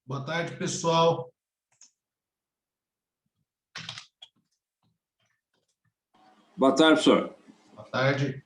Boa tarde, pessoal. Boa tarde, professor. Boa tarde.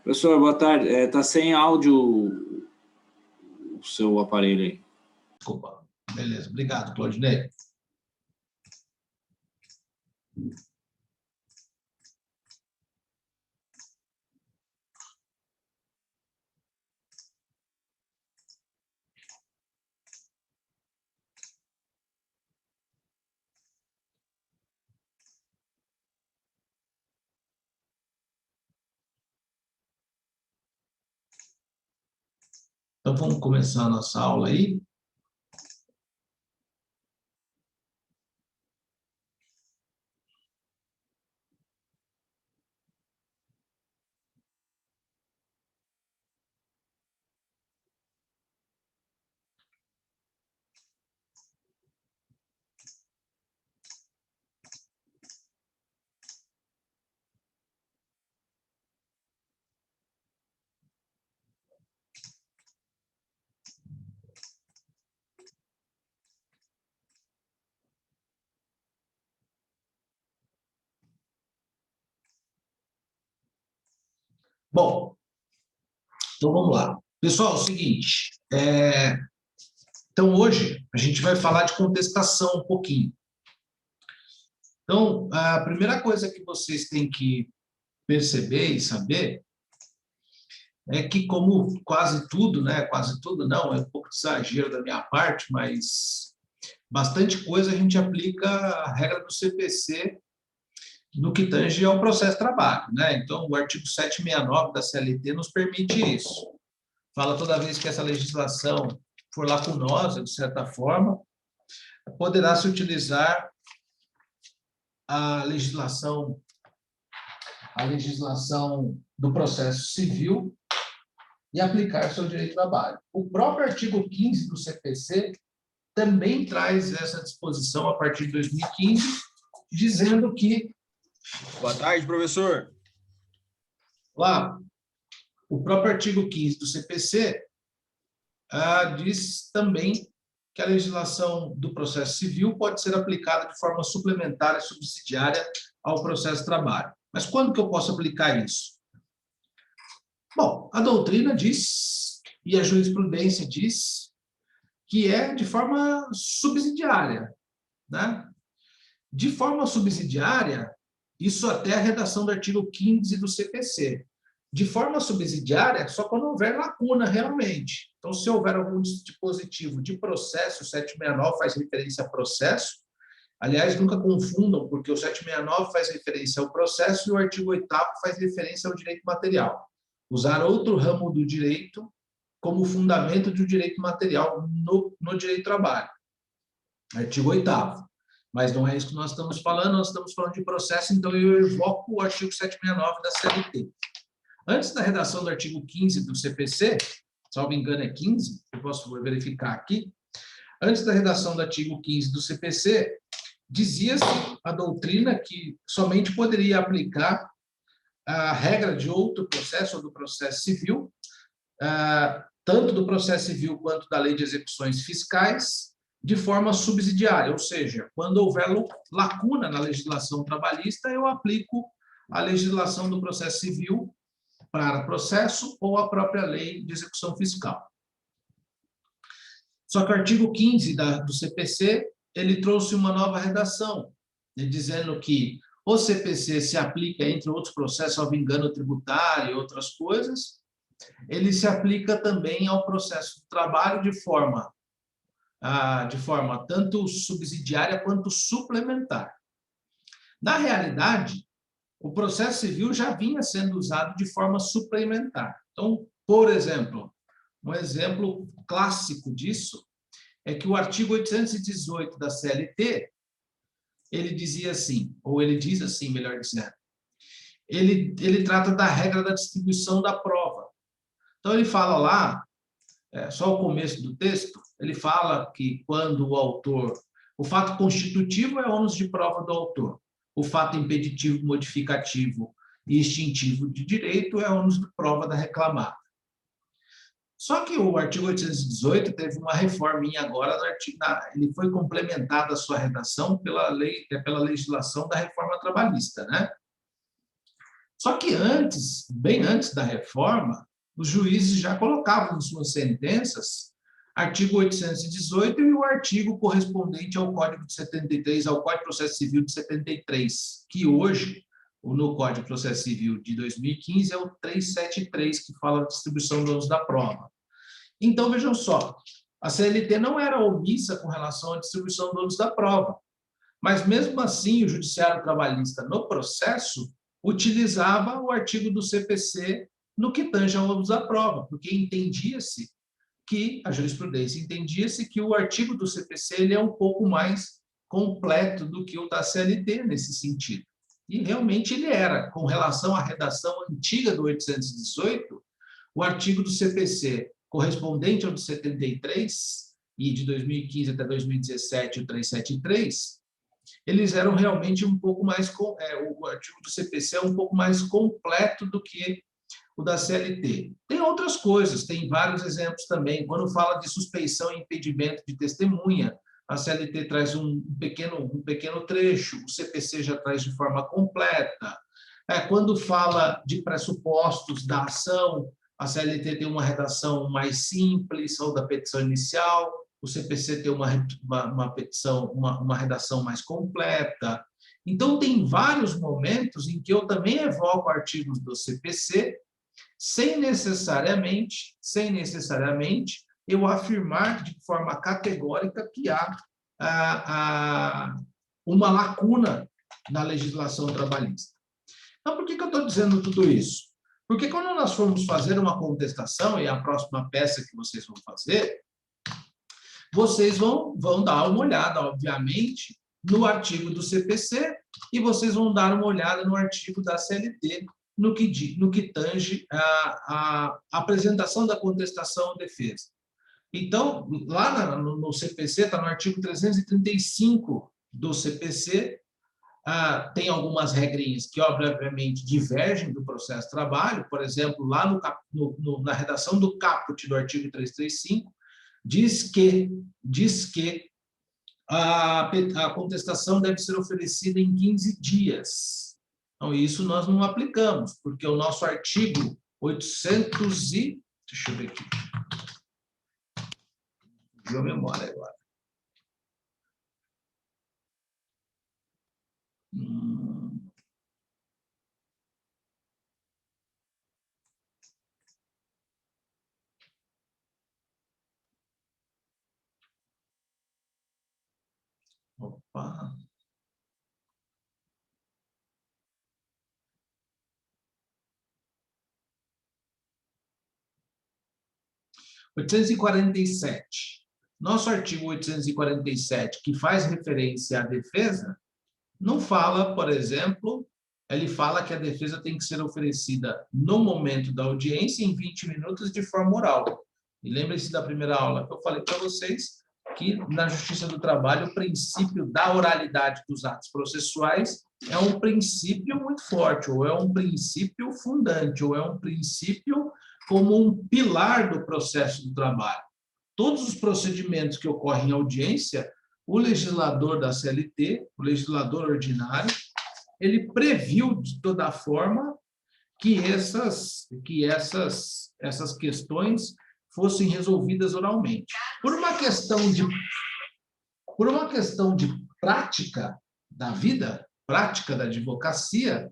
Professor, boa tarde. Está sem áudio o seu aparelho aí. Desculpa. Beleza. Obrigado, Claudinei. Então, vamos começar a nossa aula aí. Bom, então vamos lá. Pessoal, é o seguinte, então hoje a gente vai falar de contestação um pouquinho. Então, a primeira coisa que vocês têm que perceber e saber é que, como quase tudo, né? Quase tudo não, é um pouco de exagero da minha parte, mas bastante coisa a gente aplica a regra do CPC no que tange ao processo de trabalho, né? Então, o artigo 769 da CLT nos permite isso. Fala toda vez que essa legislação for lacunosa, de certa forma, poderá se utilizar a legislação do processo civil e aplicar seu direito de trabalho. O próprio artigo 15 do CPC também traz essa disposição a partir de 2015, dizendo que... Boa tarde, professor. Lá, o próprio artigo 15 do CPC diz também que a legislação do processo civil pode ser aplicada de forma suplementar e subsidiária ao processo de trabalho. Mas quando que eu posso aplicar isso? Bom, a doutrina diz, e a jurisprudência diz, que é de forma subsidiária, né? De forma subsidiária, isso até a redação do artigo 15 do CPC. De forma subsidiária, só quando houver lacuna realmente. Então, se houver algum dispositivo de processo, o 769 faz referência a processo. Aliás, nunca confundam, porque o 769 faz referência ao processo e o artigo 8º faz referência ao direito material. Usar outro ramo do direito como fundamento do direito material no direito do trabalho. Artigo 8º. Mas não é isso que nós estamos falando de processo, então eu evoco o artigo 769 da CLT. Antes da redação do artigo 15 do CPC, salvo engano é 15, eu posso verificar aqui, antes da redação do artigo 15 do CPC, dizia-se a doutrina que somente poderia aplicar a regra de outro processo, ou do processo civil, tanto do processo civil quanto da lei de execuções fiscais, de forma subsidiária, ou seja, quando houver lacuna na legislação trabalhista, eu aplico a legislação do processo civil para processo ou a própria lei de execução fiscal. Só que o artigo 15 do CPC, ele trouxe uma nova redação, dizendo que o CPC se aplica, entre outros processos, ao engano tributário e outras coisas, ele se aplica também ao processo do trabalho de forma tanto subsidiária quanto suplementar. Na realidade, o processo civil já vinha sendo usado de forma suplementar. Então, por exemplo, um exemplo clássico disso é que o artigo 818 da CLT, ele dizia assim, ou ele diz assim, melhor dizendo, ele trata da regra da distribuição da prova. Então, ele fala lá, só o começo do texto, ele fala que quando o fato constitutivo é ônus de prova do autor, o fato impeditivo, modificativo e extintivo de direito é ônus de prova da reclamada. Só que o artigo 818 teve uma reforminha agora, ele foi complementado a sua redação pela legislação da reforma trabalhista, né? Só que antes, bem antes da reforma, os juízes já colocavam em suas sentenças artigo 818 e o artigo correspondente ao Código de 73, ao Código de Processo Civil de 73, que hoje, no Código de Processo Civil de 2015, é o 373, que fala da distribuição dos ônus da prova. Então, vejam só, a CLT não era omissa com relação à distribuição dos ônus da prova, mas, mesmo assim, o Judiciário Trabalhista, no processo, utilizava o artigo do CPC no que tange ao ônus da prova, porque entendia-se que, a jurisprudência entendia-se que o artigo do CPC ele é um pouco mais completo do que o da CLT nesse sentido. E realmente ele era, com relação à redação antiga do 818, o artigo do CPC correspondente ao de 73 e de 2015 até 2017, o 373, eles eram realmente um pouco mais, o artigo do CPC é um pouco mais completo do que o da CLT. Tem outras coisas, tem vários exemplos também. Quando fala de suspeição e impedimento de testemunha, a CLT traz um pequeno trecho, o CPC já traz de forma completa. Quando fala de pressupostos da ação, a CLT tem uma redação mais simples, ou da petição inicial, o CPC tem uma redação mais completa. Então, tem vários momentos em que eu também evoco artigos do CPC, sem necessariamente eu afirmar de forma categórica que há uma lacuna na legislação trabalhista. Então, por que eu estou dizendo tudo isso? Porque quando nós formos fazer uma contestação, e a próxima peça que vocês vão fazer, vocês vão dar uma olhada, obviamente, no artigo do CPC e vocês vão dar uma olhada no artigo da CLT, no que tange a apresentação da contestação ou defesa. Então, lá no CPC, está no artigo 335 do CPC, tem algumas regrinhas que, obviamente, divergem do processo de trabalho. Por exemplo, lá na redação do caput do artigo 335, diz que a contestação deve ser oferecida em 15 dias. Então, isso nós não aplicamos, porque o nosso artigo 800 e... Deixa eu ver aqui. Deu memória agora. Opa. (847) Nosso artigo 847, que faz referência à defesa, não fala, por exemplo, ele fala que a defesa tem que ser oferecida no momento da audiência, em 20 minutos, de forma oral. E lembre-se da primeira aula que eu falei para vocês, que na Justiça do Trabalho o princípio da oralidade dos atos processuais é um princípio muito forte, ou é um princípio fundante, ou é um princípio como um pilar do processo do trabalho. Todos os procedimentos que ocorrem em audiência, o legislador da CLT, o legislador ordinário, ele previu de toda forma que essas questões fossem resolvidas oralmente. Por uma questão de prática da vida, prática da advocacia,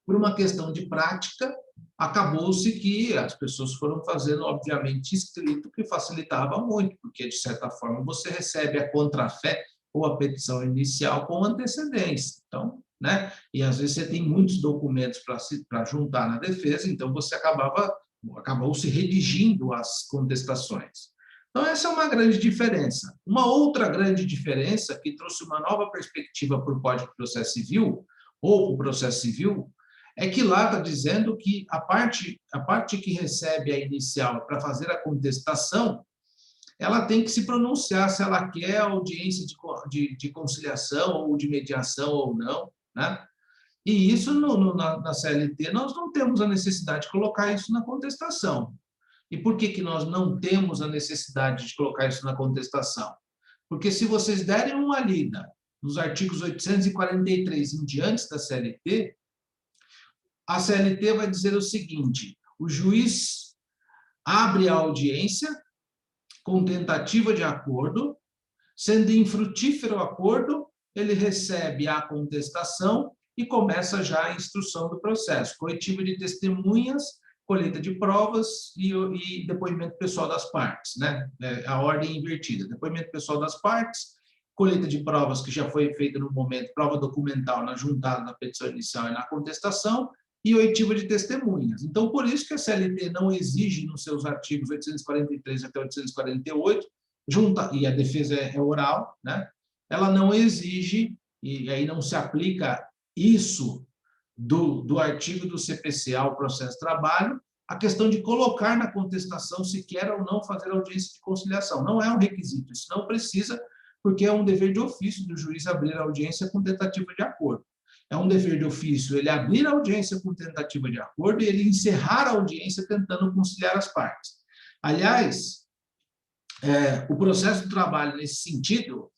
por uma questão de prática, acabou-se que as pessoas foram fazendo, obviamente, escrito, que facilitava muito, porque, de certa forma, você recebe a contrafé ou a petição inicial com antecedência. Então, né? E, às vezes, você tem muitos documentos para juntar na defesa, então você acabou se redigindo as contestações. Então, essa é uma grande diferença. Uma outra grande diferença, que trouxe uma nova perspectiva para o Código de Processo Civil, ou o processo civil, é que lá está dizendo que a parte que recebe a inicial para fazer a contestação, ela tem que se pronunciar se ela quer audiência de conciliação ou de mediação ou não, né? E isso, na CLT, nós não temos a necessidade de colocar isso na contestação. E por que nós não temos a necessidade de colocar isso na contestação? Porque se vocês derem uma lida nos artigos 843 em diante da CLT, a CLT vai dizer o seguinte: o juiz abre a audiência com tentativa de acordo, sendo infrutífero o acordo, ele recebe a contestação e começa já a instrução do processo, coletiva de testemunhas, colheita de provas e depoimento pessoal das partes, né? A ordem invertida, depoimento pessoal das partes, colheita de provas que já foi feita no momento, prova documental na juntada na petição inicial e na contestação, e oitiva de testemunhas. Então, por isso que a CLT não exige, nos seus artigos 843 até 848, e a defesa é oral, né? Ela não exige, e aí não se aplica isso do artigo do CPC ao processo de trabalho, a questão de colocar na contestação se quer ou não fazer audiência de conciliação. Não é um requisito, isso não precisa, porque é um dever de ofício do juiz abrir a audiência com tentativa de acordo. É um dever de ofício ele abrir a audiência com tentativa de acordo e ele encerrar a audiência tentando conciliar as partes. Aliás, o processo de trabalho, nesse sentido,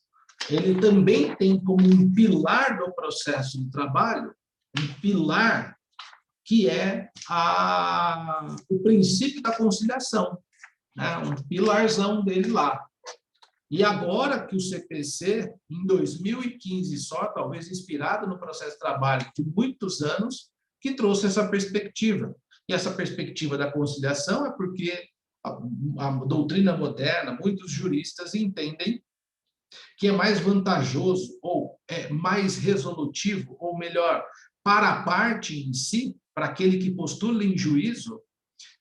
ele também tem como um pilar do processo de trabalho, um pilar que é o princípio da conciliação, né? Um pilarzão dele lá. E agora que o CPC, em 2015 só, talvez inspirado no processo de trabalho de muitos anos, que trouxe essa perspectiva. E essa perspectiva da conciliação é porque a doutrina moderna, muitos juristas entendem que é mais vantajoso, ou é mais resolutivo, ou melhor, para a parte em si, para aquele que postula em juízo.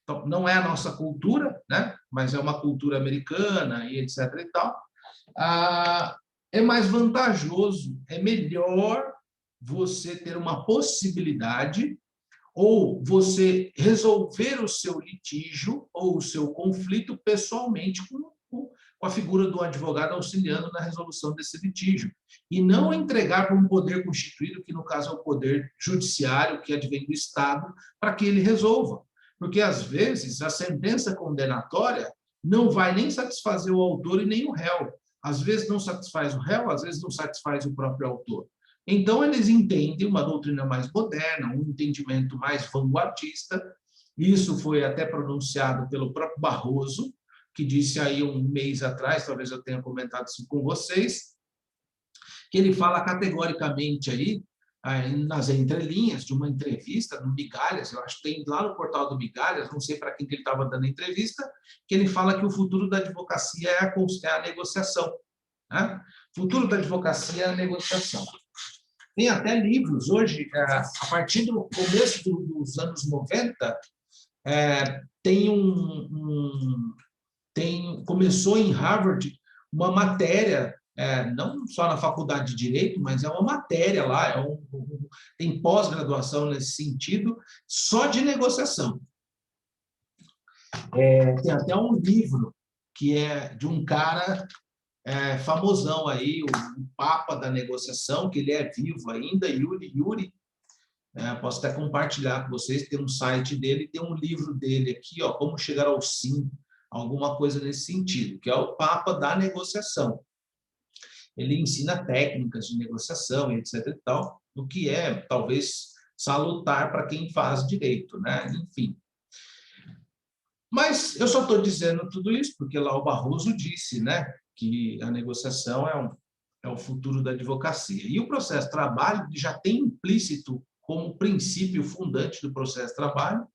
Então, não é a nossa cultura, né? Mas é uma cultura americana e etc. e tal. É mais vantajoso, é melhor você ter uma possibilidade ou você resolver o seu litígio ou o seu conflito pessoalmente com a figura do advogado auxiliando na resolução desse litígio, e não entregar para um poder constituído, que no caso é o poder judiciário, que advém do Estado, para que ele resolva. Porque, às vezes, a sentença condenatória não vai nem satisfazer o autor e nem o réu. Às vezes não satisfaz o réu, às vezes não satisfaz o próprio autor. Então, eles entendem uma doutrina mais moderna, um entendimento mais vanguardista. Isso foi até pronunciado pelo próprio Barroso, que disse aí um mês atrás, talvez eu tenha comentado isso com vocês, que ele fala categoricamente aí, nas entrelinhas de uma entrevista no Migalhas, eu acho que tem lá no portal do Migalhas, não sei para quem que ele estava dando entrevista, que ele fala que o futuro da advocacia é a negociação. Né? O futuro da advocacia é a negociação. Tem até livros hoje, a partir do começo dos anos 90, tem começou em Harvard uma matéria, não só na faculdade de Direito, mas é uma matéria lá, tem pós-graduação nesse sentido, só de negociação. Tem até um livro que é de um cara famosão aí, o Papa da negociação, que ele é vivo ainda, Yuri. Posso até compartilhar com vocês, tem um site dele, tem um livro dele aqui, ó, Como Chegar ao Sim, alguma coisa nesse sentido, que é o Papa da negociação. Ele ensina técnicas de negociação, etc. e tal, o que é, talvez, salutar para quem faz direito, né? Enfim. Mas eu só estou dizendo tudo isso porque lá o Barroso disse, né, que a negociação é o futuro da advocacia. E o processo de trabalho já tem implícito como princípio fundante do processo de trabalho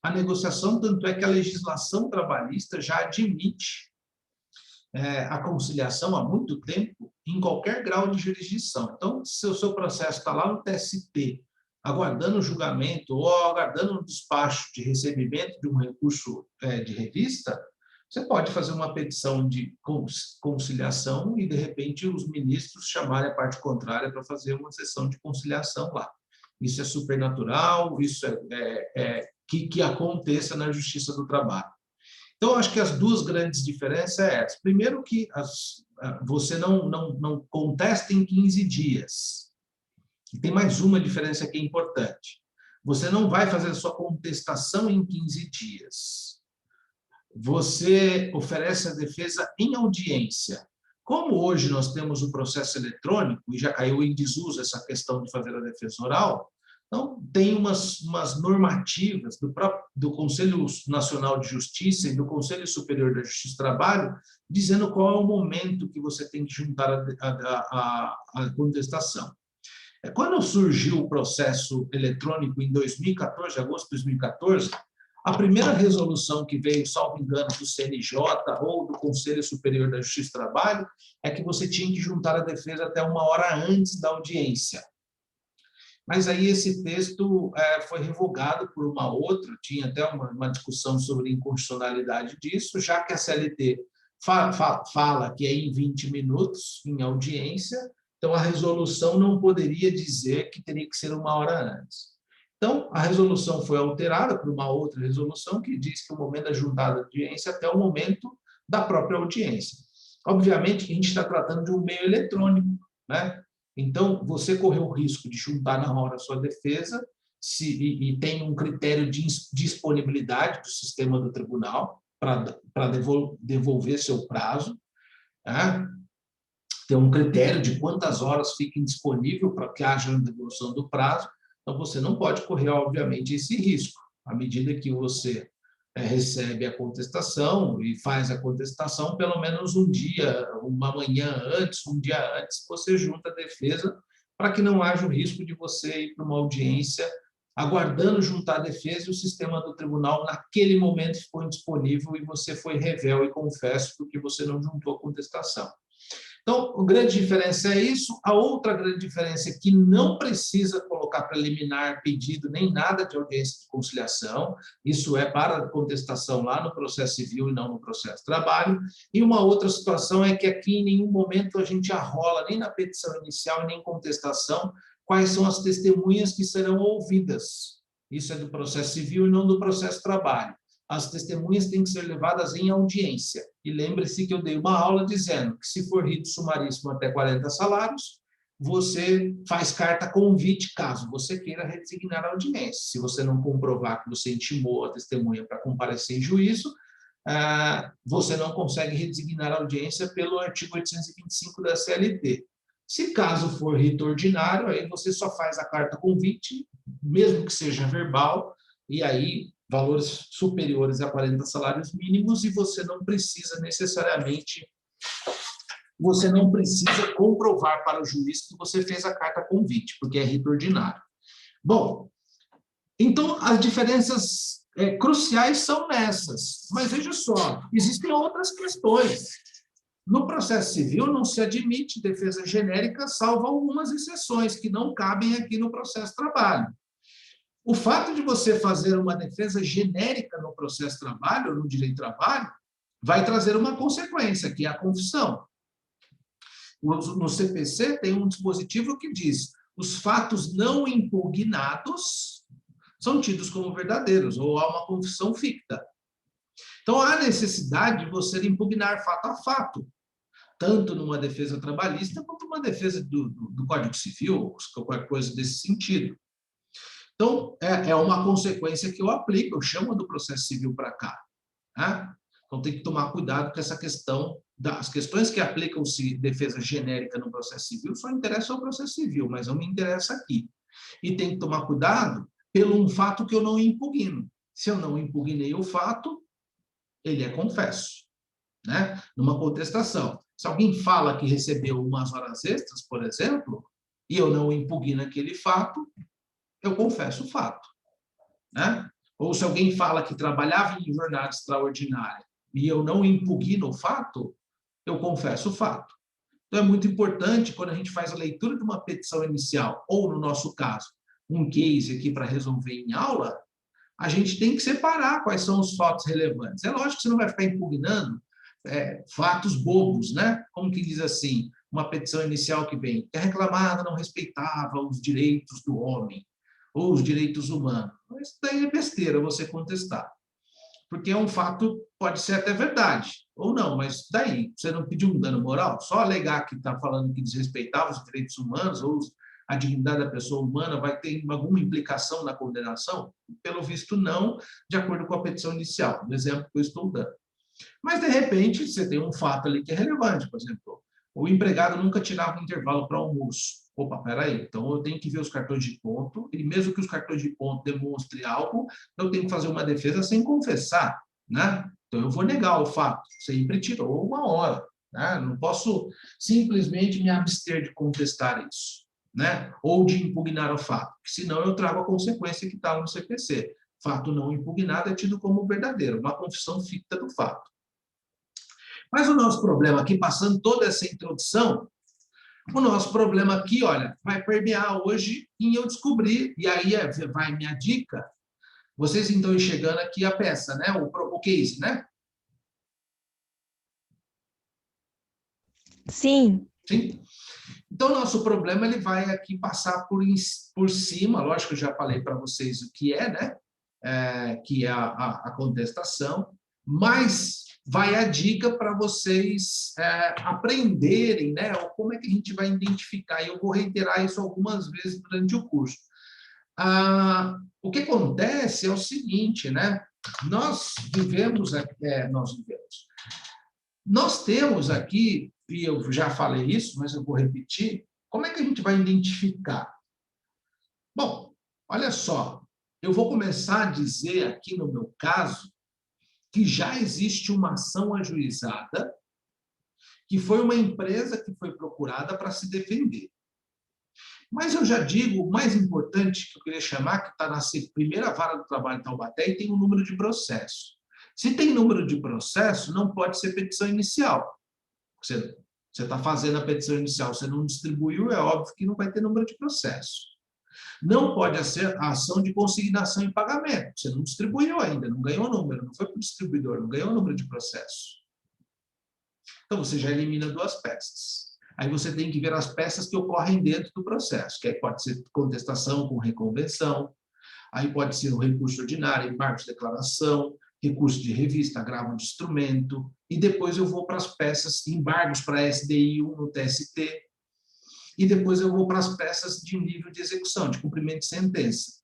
a negociação, tanto é que a legislação trabalhista já admite a conciliação há muito tempo em qualquer grau de jurisdição. Então, se o seu processo está lá no TST, aguardando o julgamento ou aguardando o despacho de recebimento de um recurso de revista, você pode fazer uma petição de conciliação e, de repente, os ministros chamarem a parte contrária para fazer uma sessão de conciliação lá. Isso é supernatural, isso que aconteça na Justiça do Trabalho. Então, acho que as duas grandes diferenças são essas. Primeiro, que você não contesta em 15 dias. E tem mais uma diferença que é importante. Você não vai fazer a sua contestação em 15 dias. Você oferece a defesa em audiência. Como hoje nós temos o processo eletrônico, e já caiu em desuso essa questão de fazer a defesa oral, então tem umas normativas do Conselho Nacional de Justiça e do Conselho Superior da Justiça do Trabalho, dizendo qual é o momento que você tem que juntar a contestação. Quando surgiu o processo eletrônico em 2014, agosto de 2014, a primeira resolução que veio, salvo engano, do CNJ ou do Conselho Superior da Justiça do Trabalho, é que você tinha que juntar a defesa até 1 hora antes da audiência. Mas aí esse texto foi revogado por uma outra, tinha até uma discussão sobre a inconstitucionalidade disso, já que a CLT fala que é em 20 minutos, em audiência, então a resolução não poderia dizer que teria que ser 1 hora antes. Então, a resolução foi alterada por uma outra resolução que diz que o momento da juntada da audiência é até o momento da própria audiência. Obviamente que a gente está tratando de um meio eletrônico, né? Então, você correu o risco de juntar na hora a sua defesa e tem um critério de disponibilidade do sistema do tribunal para devolver seu prazo, né? Tem um critério de quantas horas fiquem disponível para que haja a devolução do prazo. Então, você não pode correr, obviamente, esse risco. À medida que você recebe a contestação e faz a contestação, pelo menos um dia, uma manhã antes, um dia antes, você junta a defesa para que não haja o risco de você ir para uma audiência aguardando juntar a defesa e o sistema do tribunal, naquele momento, ficou indisponível e você foi revel e confesso porque você não juntou a contestação. Então, a grande diferença é isso. A outra grande diferença é que não precisa colocar preliminar, pedido, nem nada de audiência de conciliação. Isso é para contestação lá no processo civil e não no processo de trabalho. E uma outra situação é que aqui em nenhum momento a gente arrola, nem na petição inicial, nem em contestação, quais são as testemunhas que serão ouvidas. Isso é do processo civil e não do processo de trabalho. As testemunhas têm que ser levadas em audiência. E lembre-se que eu dei uma aula dizendo que, se for rito sumaríssimo até 40 salários, você faz carta convite, caso você queira redesignar a audiência. Se você não comprovar que você intimou a testemunha para comparecer em juízo, você não consegue redesignar a audiência pelo artigo 825 da CLT. Se caso for rito ordinário, aí você só faz a carta convite, mesmo que seja verbal, e aí valores superiores a 40 salários mínimos, e você não precisa necessariamente, você não precisa comprovar para o juiz que você fez a carta convite, porque é rito ordinário. Bom, então as diferenças cruciais são nessas, mas veja só, existem outras questões. No processo civil não se admite defesa genérica, salvo algumas exceções que não cabem aqui no processo de trabalho. O fato de você fazer uma defesa genérica no processo de trabalho, no direito de trabalho, vai trazer uma consequência, que é a confissão. No CPC tem um dispositivo que diz: os fatos não impugnados são tidos como verdadeiros, ou há uma confissão ficta. Então, há necessidade de você impugnar fato a fato, tanto numa defesa trabalhista quanto numa defesa do Código Civil, qualquer coisa desse sentido. Então, é uma consequência que eu aplico, eu chamo do processo civil para cá. Tá? Então, tem que tomar cuidado com essa questão. As questões que aplicam-se defesa genérica no processo civil só interessam ao processo civil, mas não me interessa aqui. E tem que tomar cuidado pelo um fato que eu não impugno. Se eu não impugnei o fato, ele é confesso, né? Numa contestação. Se alguém fala que recebeu umas horas extras, por exemplo, e eu não impugno aquele fato, eu confesso o fato, né? Ou se alguém fala que trabalhava em jornada extraordinária e eu não impugno o fato, eu confesso o fato. Então, é muito importante, quando a gente faz a leitura de uma petição inicial, ou, no nosso caso, um case aqui para resolver em aula, a gente tem que separar quais são os fatos relevantes. É lógico que você não vai ficar impugnando fatos bobos, né? Como que diz assim, uma petição inicial que vem: a reclamada não respeitava os direitos do homem, ou os direitos humanos. Isso daí é besteira você contestar. Porque é um fato, pode ser até verdade, ou não, mas daí, você não pediu um dano moral? Só alegar que está falando que desrespeitava os direitos humanos ou a dignidade da pessoa humana vai ter alguma implicação na condenação? Pelo visto, não, de acordo com a petição inicial, do exemplo que eu estou dando. Mas, de repente, você tem um fato ali que é relevante, por exemplo, o empregado nunca tirava um intervalo para almoço. Opa, peraí, então eu tenho que ver os cartões de ponto, e mesmo que os cartões de ponto demonstrem algo, eu tenho que fazer uma defesa sem confessar, né? Então eu vou negar o fato, sempre tirou uma hora, né? Não posso simplesmente me abster de contestar isso, né? Ou de impugnar o fato, porque senão eu trago a consequência que está no CPC. Fato não impugnado é tido como verdadeiro, uma confissão ficta do fato. Mas o nosso problema aqui, passando toda essa introdução, o nosso problema aqui, olha, vai permear hoje em eu descobrir, e aí vai minha dica, vocês estão enxergando aqui a peça, né? O case, né? Sim. Sim. Então, o nosso problema ele vai aqui passar por cima, lógico que eu já falei para vocês o que é, né? Que é a contestação, mas vai a dica para vocês aprenderem, né? Como é que a gente vai identificar, e eu vou reiterar isso algumas vezes durante o curso. O que acontece é o seguinte, né? Nós temos aqui, e eu já falei isso, mas eu vou repetir, como é que a gente vai identificar? Bom, olha só, eu vou começar a dizer aqui no meu caso que já existe uma ação ajuizada, que foi uma empresa que foi procurada para se defender. Mas eu já digo, o mais importante que eu queria chamar, que está na primeira vara do trabalho de Taubaté, e tem um número de processo. Se tem número de processo, não pode ser petição inicial. Você está fazendo a petição inicial, você não distribuiu, é óbvio que não vai ter número de processo. Não pode ser a ação de consignação e pagamento. Você não distribuiu ainda, não ganhou número, não foi para o distribuidor, não ganhou número de processo. Então, você já elimina duas peças. Aí você tem que ver as peças que ocorrem dentro do processo, que aí pode ser contestação com reconvenção, aí pode ser o recurso ordinário, embargo de declaração, recurso de revista, agravo de instrumento, e depois eu vou para as peças, embargos para SDI 1 no TST, e depois eu vou para as peças de nível de execução, de cumprimento de sentença,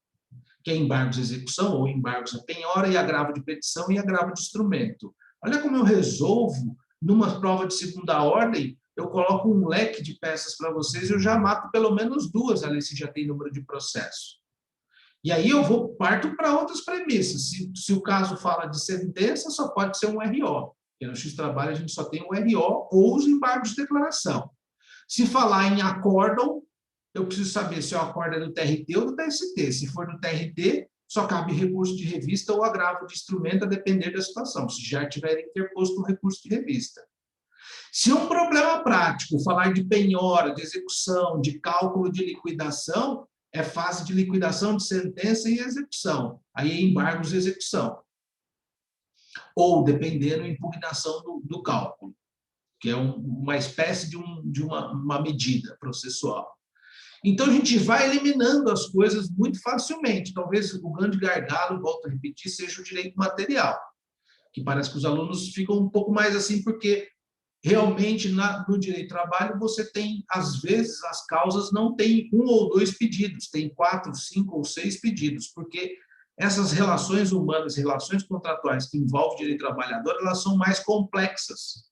que é embargos de execução, ou embargos a penhora, e agravo de petição e agravo de instrumento. Olha como eu resolvo, numa prova de segunda ordem, eu coloco um leque de peças para vocês, eu já mato pelo menos duas ali, se já tem número de processo. E aí eu parto para outras premissas. Se o caso fala de sentença, só pode ser um RO. Porque no X-Trabalho a gente só tem o RO ou os embargos de declaração. Se falar em acórdão, eu preciso saber se o acórdão é do TRT ou do TST. Se for do TRT, só cabe recurso de revista ou agravo de instrumento, a depender da situação, se já tiver interposto um recurso de revista. Se um problema prático falar de penhora, de execução, de cálculo de liquidação, é fase de liquidação de sentença e execução. Aí é embargos de execução. ou, dependendo, impugnação do cálculo, que é uma espécie de uma medida processual. Então, a gente vai eliminando as coisas muito facilmente. Talvez o grande gargalo, volto a repetir, seja o direito material, que parece que os alunos ficam um pouco mais assim, porque realmente no direito do trabalho você tem, às vezes, as causas não têm 1 ou 2 pedidos, tem 4, 5 ou 6 pedidos, porque essas relações humanas, relações contratuais que envolvem o direito do trabalhador, elas são mais complexas.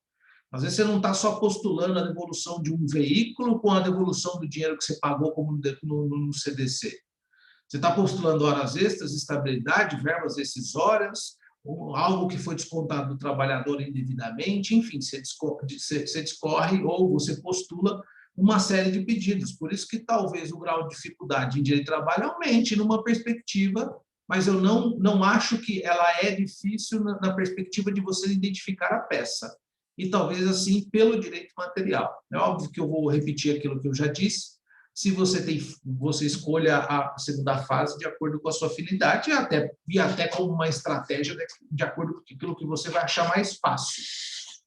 Às vezes você não está só postulando a devolução de um veículo com a devolução do dinheiro que você pagou como no CDC. Você está postulando horas extras, estabilidade, verbas rescisórias, algo que foi descontado do trabalhador indevidamente, enfim, você discorre ou você postula uma série de pedidos. Por isso que talvez o grau de dificuldade em direito do trabalho aumente numa perspectiva, mas eu não acho que ela é difícil na perspectiva de você identificar a peça. E talvez assim pelo direito material. É óbvio que eu vou repetir aquilo que eu já disse. Se você escolha a segunda fase de acordo com a sua afinidade e até como uma estratégia de acordo com aquilo que você vai achar mais fácil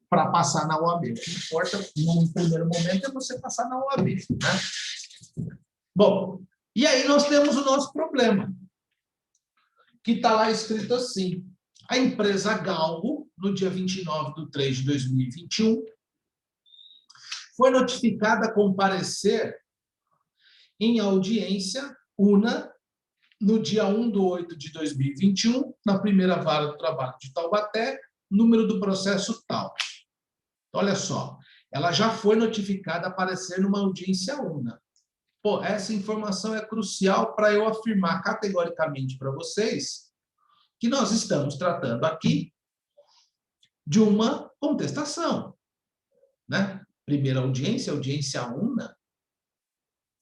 para passar na OAB. O que importa, no primeiro momento, é você passar na OAB. Né? Bom, e aí nós temos o nosso problema, que está lá escrito assim. A empresa Galgo, no dia 29/3/2021, foi notificada a comparecer em audiência una no dia 1/8/2021, na primeira vara do trabalho de Taubaté, número do processo tal. Olha só, ela já foi notificada a aparecer numa audiência una. Pô, essa informação é crucial para eu afirmar categoricamente para vocês que nós estamos tratando aqui de uma contestação, né? Primeira audiência, audiência una.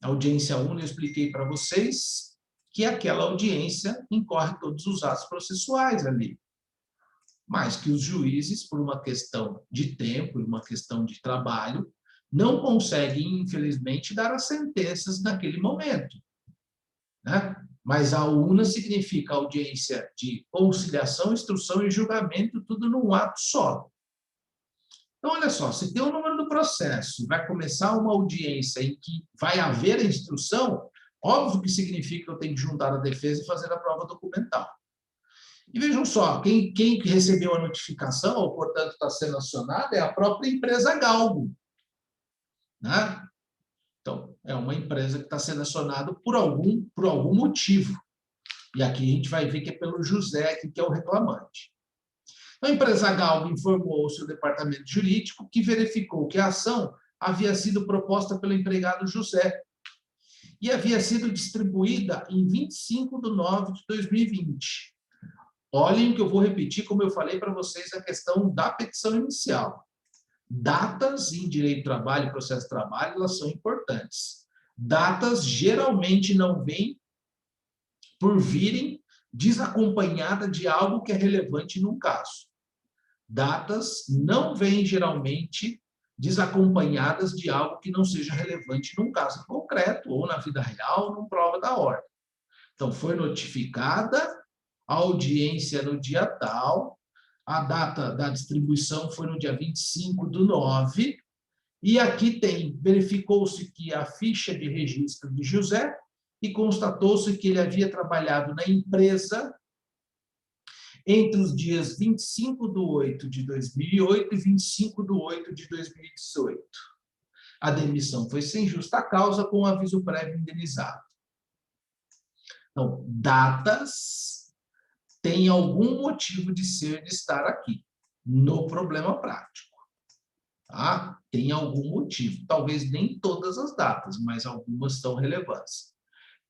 A audiência una, eu expliquei para vocês que aquela audiência incorre todos os atos processuais ali, mas que os juízes, por uma questão de tempo e uma questão de trabalho, não conseguem, infelizmente, dar as sentenças naquele momento, né? Mas a una significa audiência de conciliação, instrução e julgamento, tudo num ato só. Então, olha só, se tem o número do processo, vai começar uma audiência em que vai haver a instrução, óbvio que significa que eu tenho que juntar a defesa e fazer a prova documental. E vejam só, quem recebeu a notificação, ou, portanto, está sendo acionada, é a própria empresa Galgo, né? Então, é uma empresa que está sendo acionada por algum motivo. E aqui a gente vai ver que é pelo José, que é o reclamante. A empresa Galgo informou ao seu departamento jurídico que verificou que a ação havia sido proposta pelo empregado José e havia sido distribuída em 25/9/2020. Olhem que eu vou repetir, como eu falei para vocês, a questão da petição inicial. Datas em direito do trabalho e processo de trabalho, elas são importantes. Datas geralmente não vêm por virem desacompanhada de algo que é relevante num caso. Datas não vêm geralmente desacompanhadas de algo que não seja relevante num caso concreto, ou na vida real, ou numa prova da ordem. Então, foi notificada a audiência no dia tal, a data da distribuição foi no dia 25/9, e aqui verificou-se que a ficha de registro de José e constatou-se que ele havia trabalhado na empresa entre os dias 25/8/2008 e 25/8/2018. A demissão foi sem justa causa, com aviso prévio indenizado. Então, datas têm algum motivo de estar aqui, no problema prático. Tá? Tem algum motivo. Talvez nem todas as datas, mas algumas são relevantes.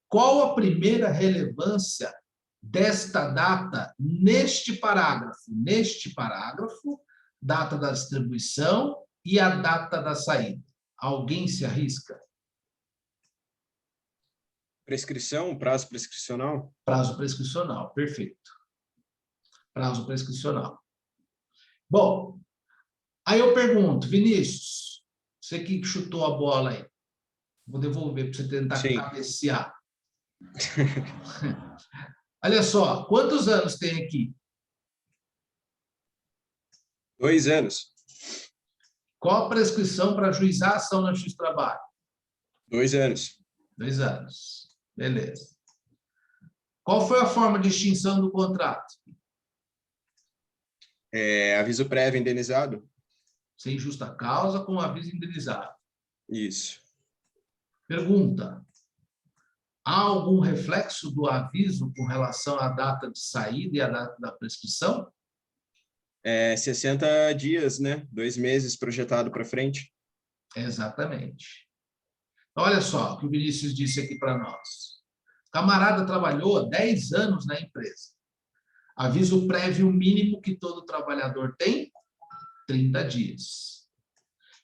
Qual a primeira relevância desta data neste parágrafo? Neste parágrafo, data da distribuição e a data da saída. Alguém se arrisca? Prescrição, prazo prescricional? Prazo prescricional, perfeito. Prazo prescricional. Bom, aí eu pergunto, Vinícius, você que chutou a bola aí, vou devolver para você tentar cabecear. Olha só, quantos anos tem aqui? 2 anos. Qual a prescrição para ajuizar a ação na Justiça do Trabalho? 2 anos. 2 anos. Beleza. Qual foi a forma de extinção do contrato? Aviso prévio indenizado? Sem justa causa, com aviso indenizado. Isso. Pergunta. Há algum reflexo do aviso com relação à data de saída e à data da prescrição? 60 dias, né? 2 meses projetado para frente. Exatamente. Olha só o que o Vinícius disse aqui para nós. O camarada trabalhou 10 anos na empresa. Aviso prévio mínimo que todo trabalhador tem, 30 dias.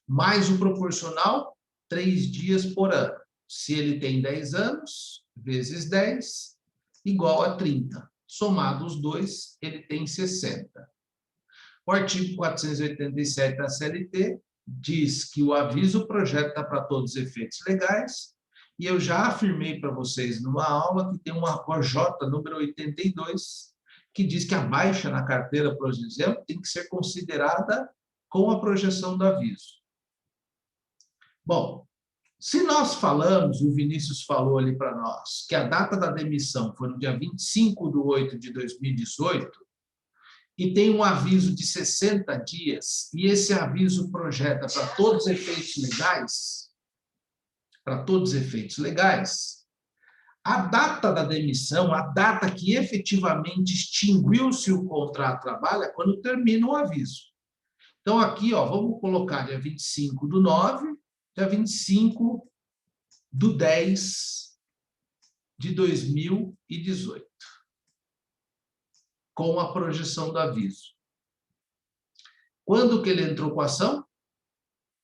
Mais o proporcional, 3 dias por ano. Se ele tem 10 anos, vezes 10, igual a 30. Somado os dois, ele tem 60. O artigo 487 da CLT diz que o aviso projeta para todos os efeitos legais, e eu já afirmei para vocês numa aula que tem uma OJ número 82, que diz que a baixa na carteira, por exemplo, tem que ser considerada com a projeção do aviso. Bom, se nós falamos, o Vinícius falou ali para nós, que a data da demissão foi no dia 25/8/2018, e tem um aviso de 60 dias, e esse aviso projeta para todos os efeitos legais, a data da demissão, a data que efetivamente extinguiu-se o contrato de trabalho, é quando termina o aviso. Então, aqui, ó, vamos colocar dia 25/9, dia 25/10/2018. Com a projeção do aviso. Quando que ele entrou com a ação?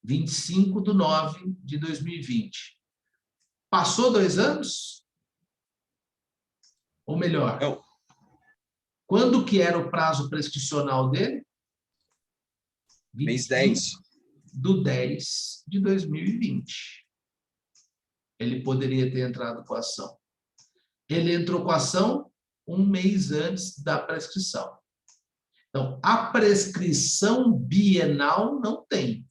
25/9/2020. Passou 2 anos? Ou melhor, Não. quando que era o prazo prescricional dele? Mês 10. 25/10/2020. Ele poderia ter entrado com a ação. Ele entrou com a ação 1 mês antes da prescrição. Então, a prescrição bienal não tem.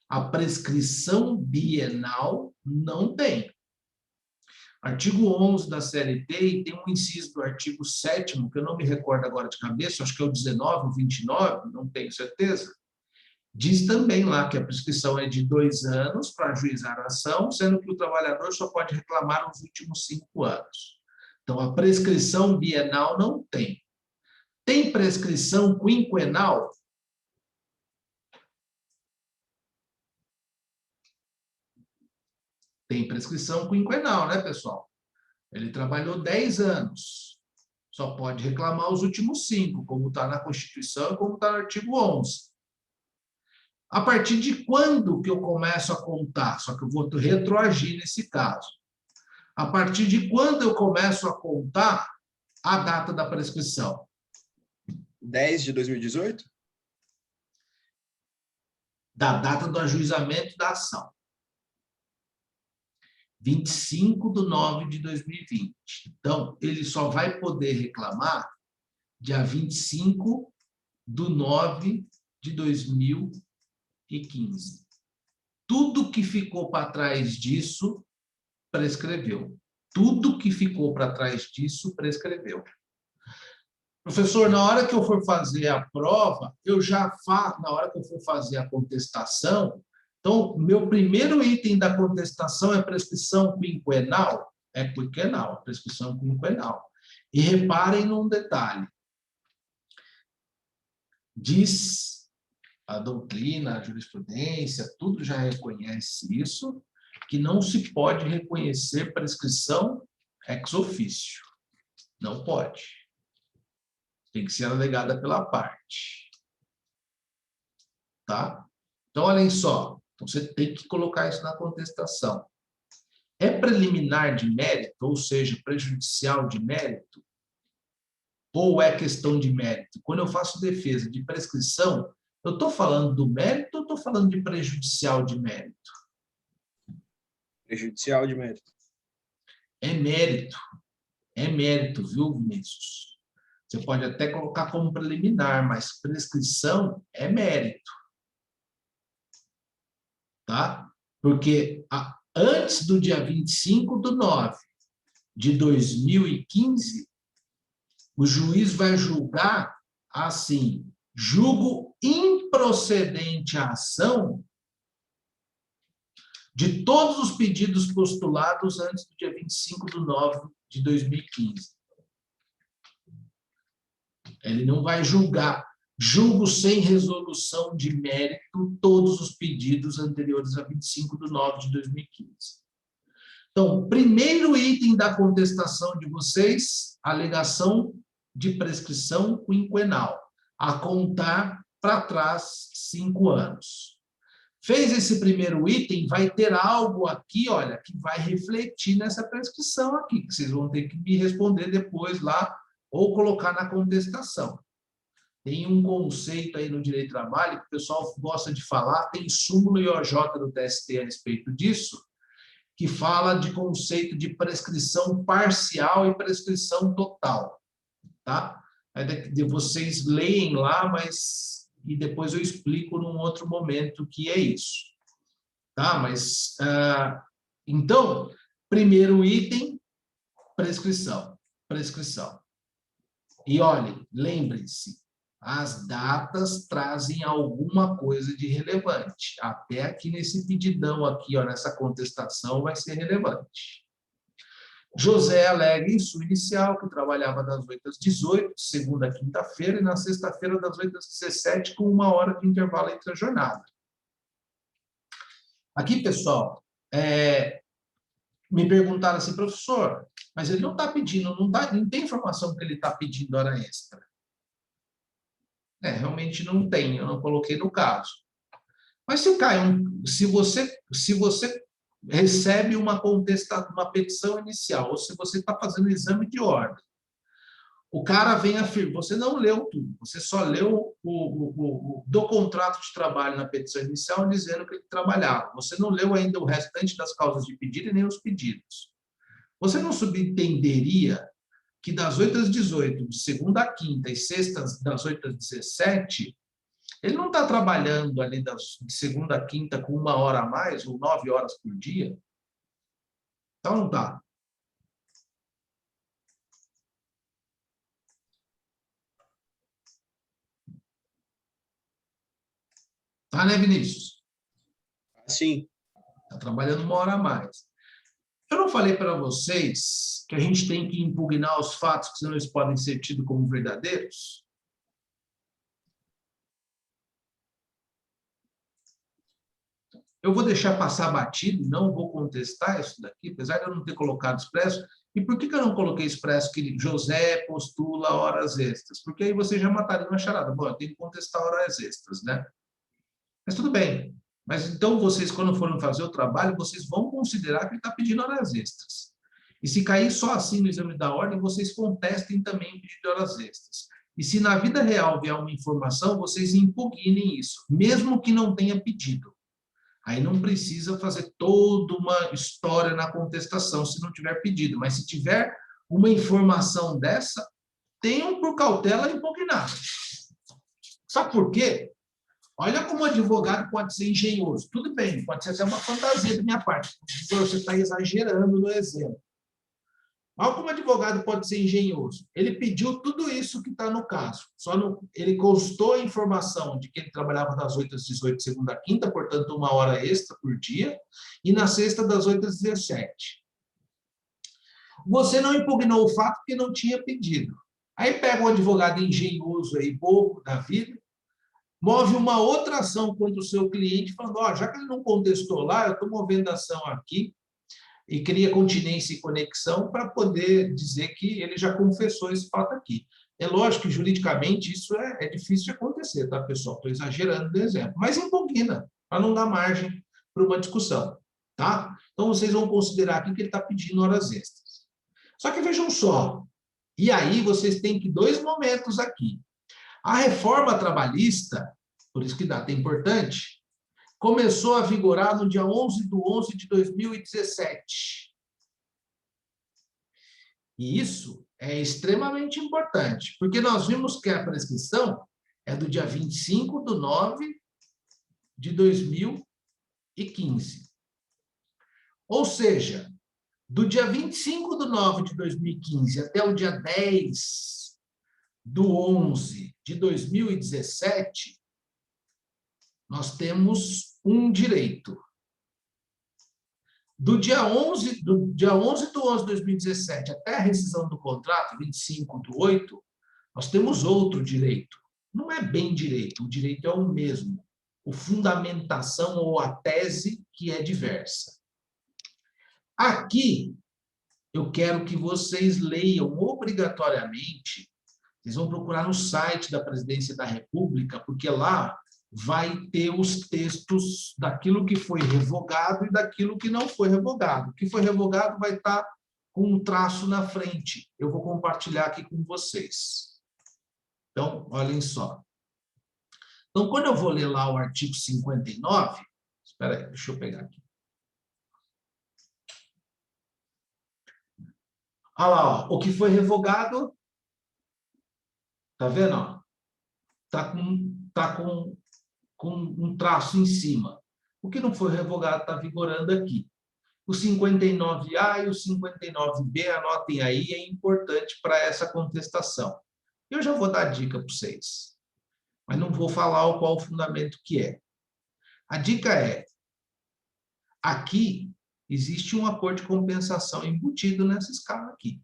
A prescrição bienal não tem. Artigo 11 da CLT, e tem um inciso do artigo 7º, que eu não me recordo agora de cabeça, acho que é o 19 ou 29, não tenho certeza, diz também lá que a prescrição é de 2 anos para ajuizar a ação, sendo que o trabalhador só pode reclamar nos últimos 5 anos. Então, a prescrição bienal não tem. Tem prescrição quinquenal? Tem prescrição quinquenal, né, pessoal? Ele trabalhou 10 anos. Só pode reclamar os últimos 5, como está na Constituição e como está no artigo 11. A partir de quando que eu começo a contar? Só que eu vou retroagir nesse caso. A partir de quando eu começo a contar a data da prescrição? 10/2018? Da data do ajuizamento da ação. 25/9/2020. Então, ele só vai poder reclamar dia 25/9/2015. Tudo que ficou para trás disso prescreveu. Tudo que ficou para trás disso prescreveu. Professor, na hora que eu for fazer a prova, na hora que eu for fazer a contestação, então, meu primeiro item da contestação é prescrição quinquenal? É quinquenal, prescrição quinquenal. E reparem num detalhe. Diz a doutrina, a jurisprudência, tudo já reconhece isso, que não se pode reconhecer prescrição ex officio. Não pode. Tem que ser alegada pela parte. Tá? Então, olhem só. Então, você tem que colocar isso na contestação. É preliminar de mérito, ou seja, prejudicial de mérito? Ou é questão de mérito? Quando eu faço defesa de prescrição, eu estou falando do mérito ou estou falando de prejudicial de mérito? Prejudicial de mérito. É mérito. É mérito, viu, Vinícius? Você pode até colocar como preliminar, mas prescrição é mérito. Tá? Porque antes do dia 25/9 de 2015, o juiz vai julgar assim, julgo improcedente a ação de todos os pedidos postulados antes do dia 25/9 de 2015. Ele não vai julgar. Julgo sem resolução de mérito todos os pedidos anteriores a 25/9 de 2015. Então, primeiro item da contestação de vocês, alegação de prescrição quinquenal, a contar para trás 5 anos. Fez esse primeiro item, vai ter algo aqui, olha, que vai refletir nessa prescrição aqui, que vocês vão ter que me responder depois lá, ou colocar na contestação. Tem um conceito aí no direito do trabalho que o pessoal gosta de falar, tem súmula e OJ do TST a respeito disso, que fala de conceito de prescrição parcial e prescrição total, tá? Vocês leem lá, mas e depois eu explico num outro momento o que é isso, tá? Mas então, primeiro item, prescrição. E olhem, lembrem-se, as datas trazem alguma coisa de relevante. Até aqui nesse pedidão aqui, ó, nessa contestação, vai ser relevante. José alega em sua inicial que trabalhava das 8 às 18, segunda a quinta-feira, e na sexta-feira das 8 às 17, com 1 hora de intervalo entre a jornada. Aqui, pessoal, me perguntaram assim, professor, mas ele não está pedindo, não tem informação que ele está pedindo hora extra. Realmente não tem, eu não coloquei no caso. Mas se você recebe uma petição inicial, ou se você está fazendo exame de ordem, o cara vem afirmar, você não leu tudo, você só leu do contrato de trabalho na petição inicial dizendo que ele trabalhava. Você não leu ainda o restante das causas de pedido e nem os pedidos. Você não subentenderia que das 8 às 18, de segunda a quinta e sextas das 8 às 17, ele não está trabalhando ali de segunda a quinta com 1 hora a mais, ou 9 horas por dia? Então não está. Tá, né, Vinícius? Sim. Está trabalhando 1 hora a mais. Eu não falei para vocês que a gente tem que impugnar os fatos, que senão eles podem ser tidos como verdadeiros? Eu vou deixar passar batido, não vou contestar isso daqui, apesar de eu não ter colocado expresso. E por que eu não coloquei expresso que José postula horas extras? Porque aí você já mataria uma charada. Bom, eu tenho que contestar horas extras, né? Mas tudo bem. Mas então vocês, quando forem fazer o trabalho, vocês vão considerar que ele está pedindo horas extras. E se cair só assim no exame da ordem, vocês contestem também o pedido de horas extras. E se na vida real vier uma informação, vocês impugnem isso, mesmo que não tenha pedido. Aí não precisa fazer toda uma história na contestação se não tiver pedido. Mas se tiver uma informação dessa, tenham por cautela impugnar. Sabe por quê? Olha como o advogado pode ser engenhoso. Tudo bem, pode ser até uma fantasia da minha parte. Você está exagerando no exemplo. Olha como o advogado pode ser engenhoso. Ele pediu tudo isso que está no caso. Ele constou a informação de que ele trabalhava das 8 às 18, segunda a quinta, portanto, 1 hora extra por dia, e na sexta, das 8 às 17. Você não impugnou o fato porque não tinha pedido. Aí pega um advogado engenhoso aí, bobo da vida, move uma outra ação contra o seu cliente, falando, já que ele não contestou lá, eu estou movendo a ação aqui, e cria continência e conexão para poder dizer que ele já confessou esse fato aqui. É lógico que, juridicamente, isso é difícil de acontecer, tá, pessoal? Estou exagerando no exemplo, mas impugna, para não dar margem para uma discussão, tá? Então, vocês vão considerar aqui que ele está pedindo horas extras. Só que vejam só, e aí vocês têm que 2 momentos aqui. A reforma trabalhista, por isso que data é importante, começou a vigorar no dia 11/11 de 2017. E isso É extremamente importante, porque nós vimos que a prescrição é do dia 25/9/2015. Ou seja, do dia 25/9/2015 até o dia 10/11/2017, nós temos um direito. Do dia 11/11/2017 até a rescisão do contrato, 25/8, nós temos outro direito. Não é bem direito, o direito é o mesmo. O fundamentação ou a tese que é diversa. Aqui, eu quero que vocês leiam obrigatoriamente, vocês vão procurar no site da Presidência da República, porque lá vai ter os textos daquilo que foi revogado e daquilo que não foi revogado. O que foi revogado vai estar com um traço na frente. Eu vou compartilhar aqui com vocês. Então, olhem só. Então, quando eu vou ler lá o artigo 59, espera aí, deixa eu pegar aqui. Olha lá, ó, o que foi revogado, tá vendo? Ó? Tá com um traço em cima. O que não foi revogado está vigorando aqui. O 59A e o 59B, anotem aí, é importante para essa contestação. Eu já vou dar dica para vocês, mas não vou falar qual o fundamento que é. A dica é, aqui existe um acordo de compensação embutido nessa escala aqui.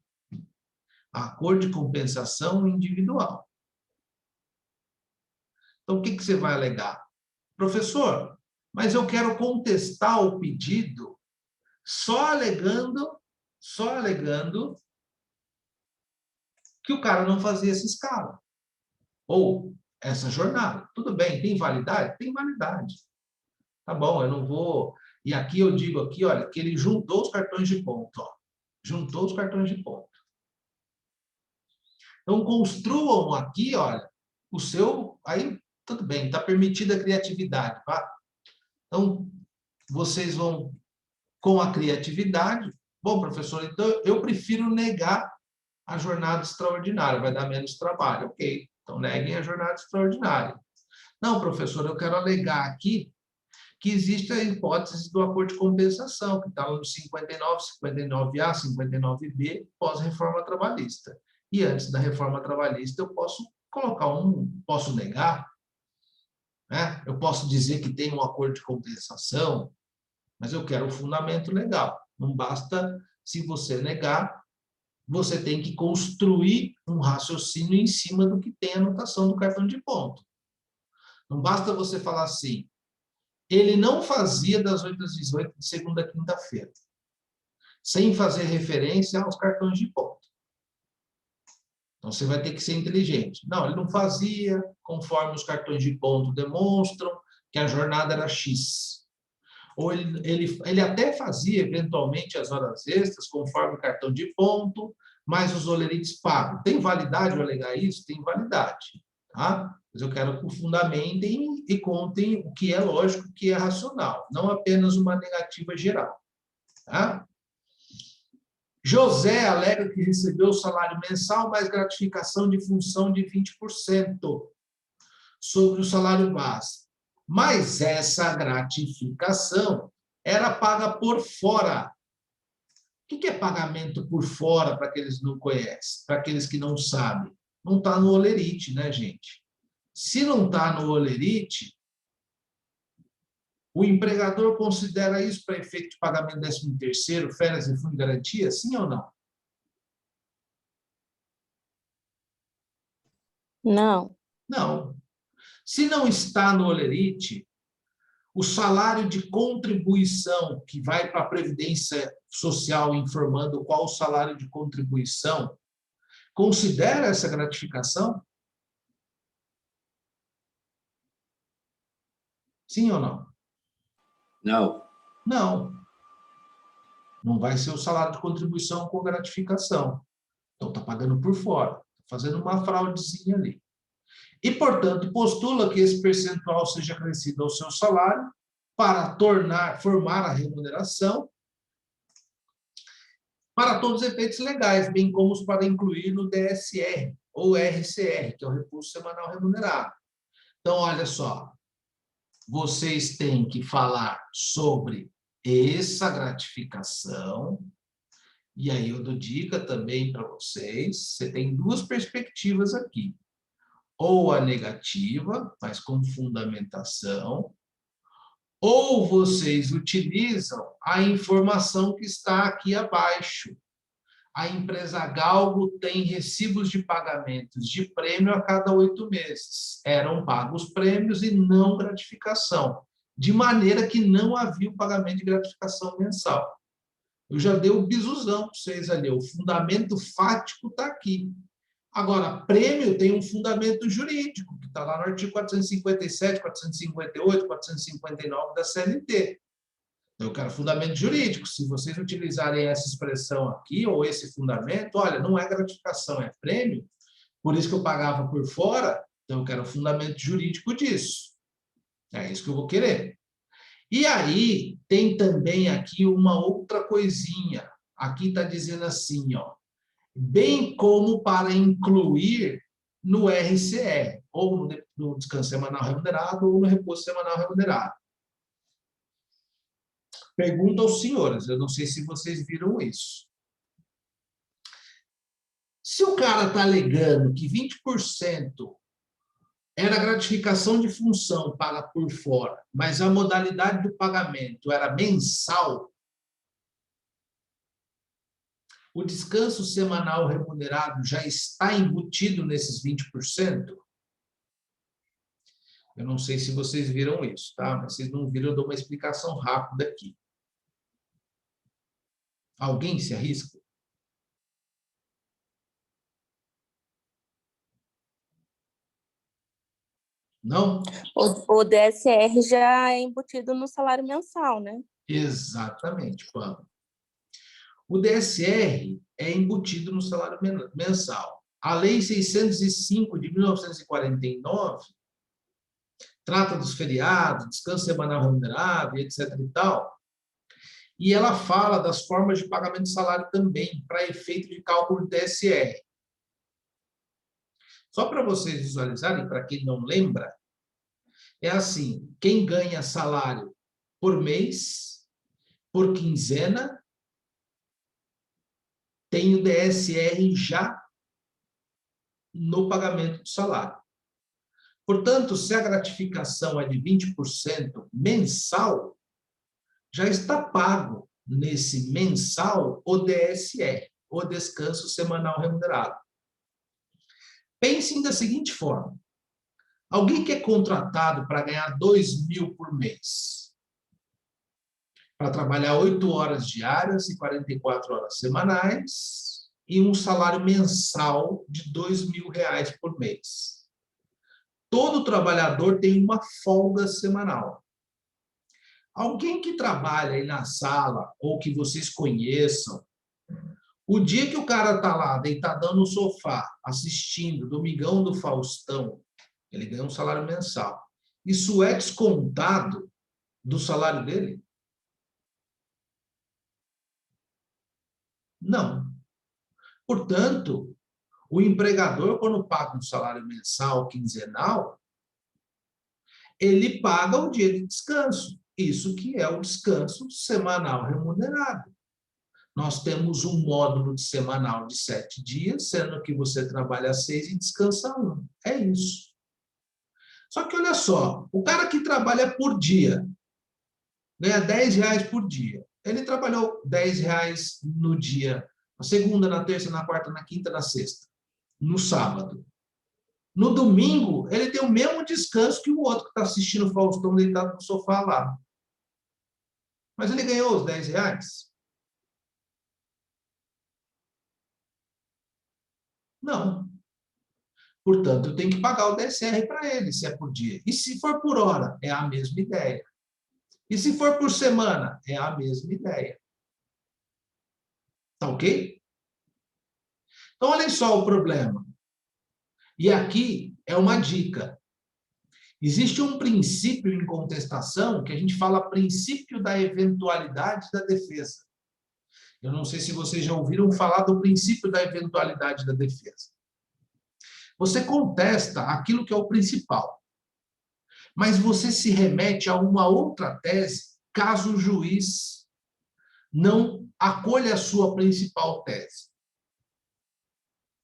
Acordo de compensação individual. Então, o que você vai alegar? Professor, mas eu quero contestar o pedido só alegando que o cara não fazia essa escala. Ou essa jornada. Tudo bem, tem validade? Tem validade. Tá bom, eu não vou... E aqui eu digo aqui, olha, que ele juntou os cartões de ponto. Ó. Juntou os cartões de ponto. Então, construam aqui, olha, o seu... Aí, tudo bem, está permitida a criatividade, tá? Então, vocês vão com a criatividade. Bom, professor, então eu prefiro negar a jornada extraordinária, vai dar menos trabalho. Ok, então neguem a jornada extraordinária. Não, professor, eu quero alegar aqui que existe a hipótese do acordo de compensação, que está no 59, 59A, 59B, pós-reforma trabalhista. E antes da reforma trabalhista, eu posso colocar posso negar, né? Eu posso dizer que tem um acordo de compensação, mas eu quero o fundamento legal. Não basta, se você negar, você tem que construir um raciocínio em cima do que tem a anotação do cartão de ponto. Não basta você falar assim, ele não fazia das 8 às 18 de segunda a quinta-feira, sem fazer referência aos cartões de ponto. Então, você vai ter que ser inteligente. Não, ele não fazia, conforme os cartões de ponto demonstram, que a jornada era X. Ou ele até fazia, eventualmente, as horas extras, conforme o cartão de ponto, mas os olerites pagam. Tem validade eu alegar isso? Tem validade. Tá? Mas eu quero que fundamentem e contem o que é lógico, o que é racional, não apenas uma negativa geral. Tá? José alega que recebeu o salário mensal mais gratificação de função de 20% sobre o salário base. Mas essa gratificação era paga por fora. O que é pagamento por fora, para aqueles que não conhecem, para aqueles que não sabem? Não está no olerite, né, gente? Se não está no olerite, o empregador considera isso para efeito de pagamento de 13º, férias e fundo de garantia, sim ou não? Não. Não. Se não está no olerite, o salário de contribuição que vai para a Previdência Social informando qual o salário de contribuição, considera essa gratificação? Sim ou não? Não. Não. Não vai ser o salário de contribuição com gratificação. Então, está pagando por fora. Está fazendo uma fraudezinha ali. E, portanto, postula que esse percentual seja acrescido ao seu salário para formar a remuneração para todos os efeitos legais, bem como os para incluir no DSR ou RCR, que é o Recurso Semanal Remunerado. Então, olha só, vocês têm que falar sobre essa gratificação, e aí eu dou dica também para vocês, você tem duas perspectivas aqui, ou a negativa, mas com fundamentação, ou vocês utilizam a informação que está aqui abaixo. A empresa Galgo tem recibos de pagamentos de prêmio a cada 8 meses. Eram pagos prêmios e não gratificação, de maneira que não havia o pagamento de gratificação mensal. Eu já dei o bisuzão para vocês ali, o fundamento fático está aqui. Agora, prêmio tem um fundamento jurídico, que está lá no artigo 457, 458, 459 da CLT. Eu quero fundamento jurídico. Se vocês utilizarem essa expressão aqui, ou esse fundamento, olha, não é gratificação, é prêmio, por isso que eu pagava por fora, então eu quero fundamento jurídico disso. É isso que eu vou querer. E aí, tem também aqui uma outra coisinha. Aqui está dizendo assim, ó, bem como para incluir no RCR, ou no descanso semanal remunerado, ou no repouso semanal remunerado. Pergunta aos senhores, eu não sei se vocês viram isso. Se o cara está alegando que 20% era gratificação de função paga por fora, mas a modalidade do pagamento era mensal, o descanso semanal remunerado já está embutido nesses 20%? Eu não sei se vocês viram isso, tá? Mas se não viram, eu dou uma explicação rápida aqui. Alguém se arrisca? Não? O DSR já é embutido no salário mensal, né? Exatamente, Pamela. O DSR é embutido no salário mensal. A Lei 605 de 1949 trata dos feriados, descanso semanal remunerado, etc. e tal. E ela fala das formas de pagamento de salário também, para efeito de cálculo do DSR. Só para vocês visualizarem, para quem não lembra, é assim, quem ganha salário por mês, por quinzena, tem o DSR já no pagamento do salário. Portanto, se a gratificação é de 20% mensal, já está pago nesse mensal o DSR, o descanso semanal remunerado. Pensem da seguinte forma. Alguém que é contratado para ganhar 2.000 por mês, para trabalhar 8 horas diárias e 44 horas semanais, e um salário mensal de R$2.000 por mês. Todo trabalhador tem uma folga semanal. Alguém que trabalha aí na sala, ou que vocês conheçam, o dia que o cara está lá, deitadão no sofá, assistindo Domingão do Faustão, ele ganha um salário mensal. Isso é descontado do salário dele? Não. Portanto, o empregador, quando paga um salário mensal, quinzenal, ele paga o dia de descanso. Isso que é o descanso semanal remunerado. Nós temos um módulo de semanal de 7 dias, sendo que você trabalha 6 e descansa 1. É isso. Só que olha só, o cara que trabalha por dia, ganha R$10 por dia. Ele trabalhou R$10 no dia, na segunda, na terça, na quarta, na quinta, na sexta, no sábado. No domingo, ele tem o mesmo descanso que o outro que está assistindo o Faustão deitado no sofá lá. Mas ele ganhou os R$10? Não. Portanto, eu tenho que pagar o DSR para ele, se é por dia. E se for por hora, é a mesma ideia. E se for por semana, é a mesma ideia. Tá ok? Então, olhem só o problema. E aqui é uma dica. Existe um princípio em contestação que a gente fala princípio da eventualidade da defesa. Eu não sei se vocês já ouviram falar do princípio da eventualidade da defesa. Você contesta aquilo que é o principal, mas você se remete a uma outra tese caso o juiz não acolha a sua principal tese.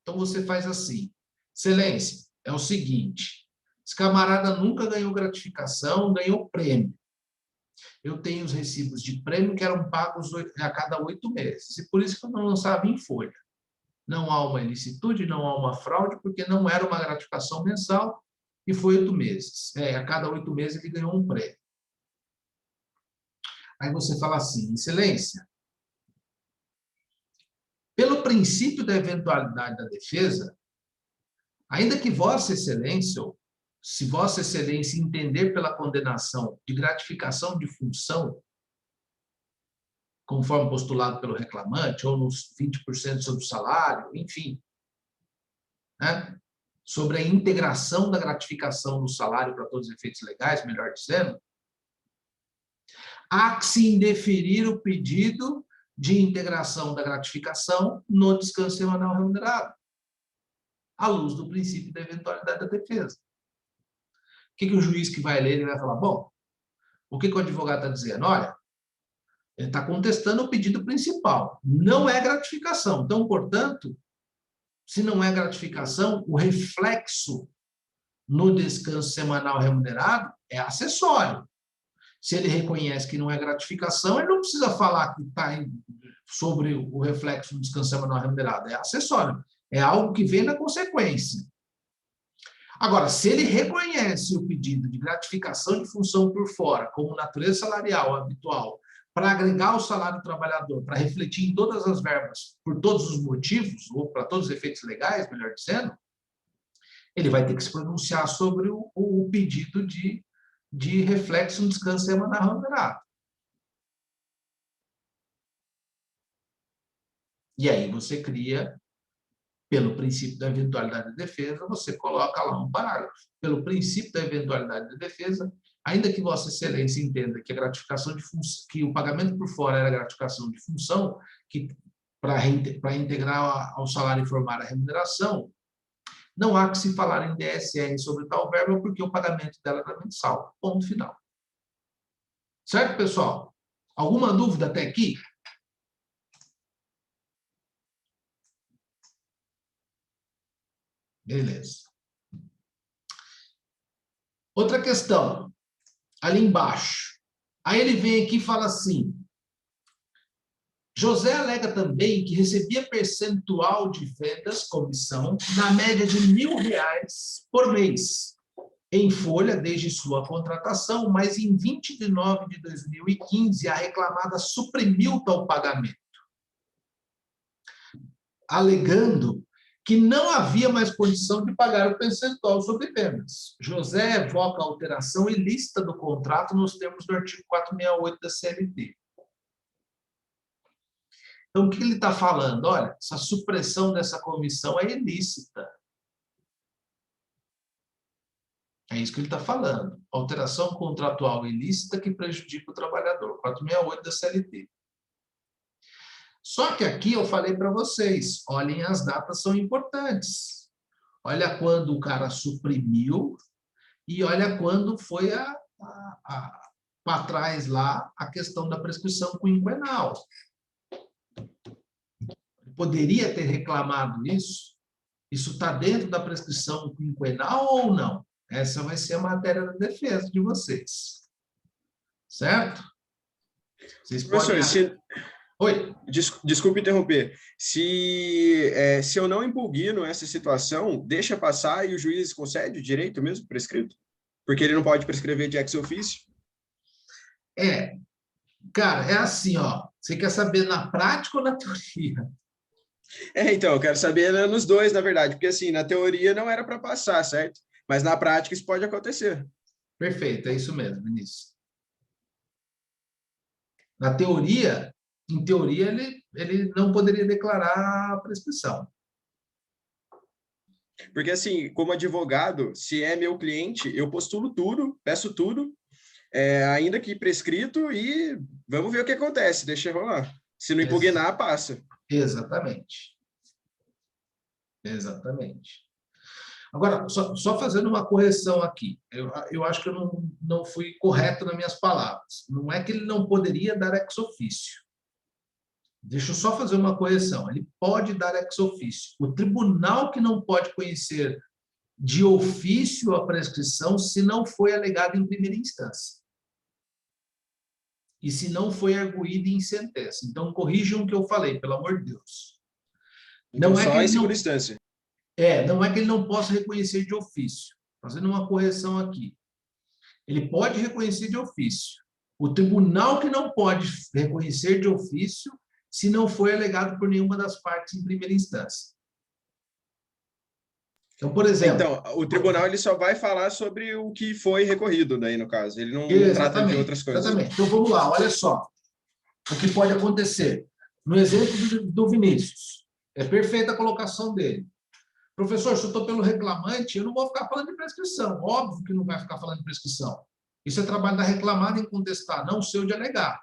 Então você faz assim: excelência, é o seguinte, esse camarada nunca ganhou gratificação, ganhou prêmio. Eu tenho os recibos de prêmio que eram pagos a cada 8 meses, e por isso que eu não lançava em folha. Não há uma ilicitude, não há uma fraude, porque não era uma gratificação mensal e foi 8 meses. A cada 8 meses ele ganhou um prêmio. Aí você fala assim: excelência, pelo princípio da eventualidade da defesa, ainda que Vossa Excelência, se Vossa Excelência entender pela condenação de gratificação de função, conforme postulado pelo reclamante, ou nos 20% sobre o salário, enfim, né? Sobre a integração da gratificação no salário para todos os efeitos legais, melhor dizendo, há que se indeferir o pedido de integração da gratificação no descanso semanal remunerado, à luz do princípio da eventualidade da defesa. O que o juiz que vai ler, ele vai falar: bom, o que o advogado está dizendo? Olha, ele está contestando o pedido principal, não é gratificação. Então, portanto, se não é gratificação, o reflexo no descanso semanal remunerado é acessório. Se ele reconhece que não é gratificação, ele não precisa falar que está sobre o reflexo do descanso semanal remunerado, é acessório, é algo que vem na consequência. Agora, se ele reconhece o pedido de gratificação de função por fora, como natureza salarial habitual, para agregar o salário do trabalhador, para refletir em todas as verbas, por todos os motivos, ou para todos os efeitos legais, melhor dizendo, ele vai ter que se pronunciar sobre o pedido de reflexo no descanso semanal remunerado. E aí você cria, pelo princípio da eventualidade da defesa, você coloca lá um parágrafo. Pelo princípio da eventualidade da defesa, ainda que Vossa Excelência entenda que a gratificação de função, que o pagamento por fora era gratificação de função, que para integrar ao salário e formar a remuneração, não há que se falar em DSR sobre tal verba, porque o pagamento dela era mensal. Ponto final. Certo, pessoal? Alguma dúvida até aqui? Beleza. Outra questão, ali embaixo. Aí ele vem aqui e fala assim: José alega também que recebia percentual de vendas, comissão, na média de R$ 1.000 por mês, em folha desde sua contratação, mas em 20 de nove de 2015 a reclamada suprimiu tal pagamento, alegando que não havia mais condição de pagar o percentual sobre vendas. José evoca a alteração ilícita do contrato nos termos do artigo 468 da CLT. Então, o que ele está falando? Olha, essa supressão dessa comissão é ilícita. É isso que ele está falando. Alteração contratual ilícita que prejudica o trabalhador. 468 da CLT. Só que aqui eu falei para vocês, olhem, as datas são importantes. Olha quando o cara suprimiu e olha quando foi para trás lá a questão da prescrição quinquenal. Poderia ter reclamado isso? Isso está dentro da prescrição quinquenal ou não? Essa vai ser a matéria da defesa de vocês. Certo? Vocês podem... Oi? Desculpe interromper. Se eu não impugno essa situação, deixa passar e o juiz concede o direito mesmo prescrito? Porque ele não pode prescrever de ex officio? Cara, é assim, ó. Você quer saber na prática ou na teoria? Então, eu quero saber nos dois, na verdade, porque assim, na teoria não era para passar, certo? Mas na prática isso pode acontecer. Perfeito, é isso mesmo, Vinícius. Na teoria, em teoria, ele não poderia declarar a prescrição. Porque assim, como advogado, se é meu cliente, eu postulo tudo, peço tudo, ainda que prescrito, e vamos ver o que acontece, deixa rolar. Se não impugnar, passa. Exatamente. Exatamente. Agora, só fazendo uma correção aqui, eu acho que eu não fui correto nas minhas palavras. Não é que ele não poderia dar ex officio. Deixa eu só fazer uma correção. Ele pode dar ex officio. O tribunal que não pode conhecer de ofício a prescrição se não foi alegado em primeira instância. E se não foi arguído em sentença. Então, corrijam o que eu falei, pelo amor de Deus. Então, Não é só que em ele segunda não, instância. não é que ele não possa reconhecer de ofício. Fazendo uma correção aqui. Ele pode reconhecer de ofício. O tribunal que não pode reconhecer de ofício se não foi alegado por nenhuma das partes em primeira instância. Então, por exemplo... Então, o tribunal ele só vai falar sobre o que foi recorrido, daí, no caso. Ele não trata de outras coisas. Exatamente. Então, vamos lá, olha só. O que pode acontecer? No exemplo do Vinícius, é perfeita a colocação dele. Professor, se eu estou pelo reclamante, eu não vou ficar falando de prescrição. Óbvio que não vai ficar falando de prescrição. Isso é trabalho da reclamada em contestar, não seu de alegar.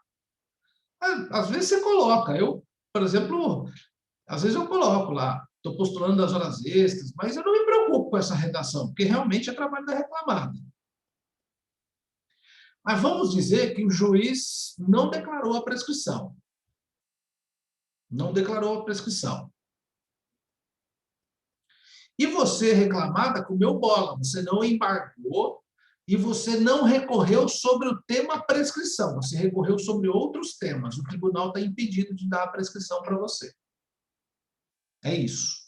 Às vezes você coloca. Eu, por exemplo, às vezes eu coloco lá, estou postulando das horas extras, mas eu não me preocupo com essa redação, porque realmente é trabalho da reclamada. Mas vamos dizer que o juiz não declarou a prescrição. Não declarou a prescrição. E você, reclamada, comeu bola. Você não embargou e você não recorreu sobre o tema prescrição. Você recorreu sobre outros temas. O tribunal está impedido de dar a prescrição para você. É isso.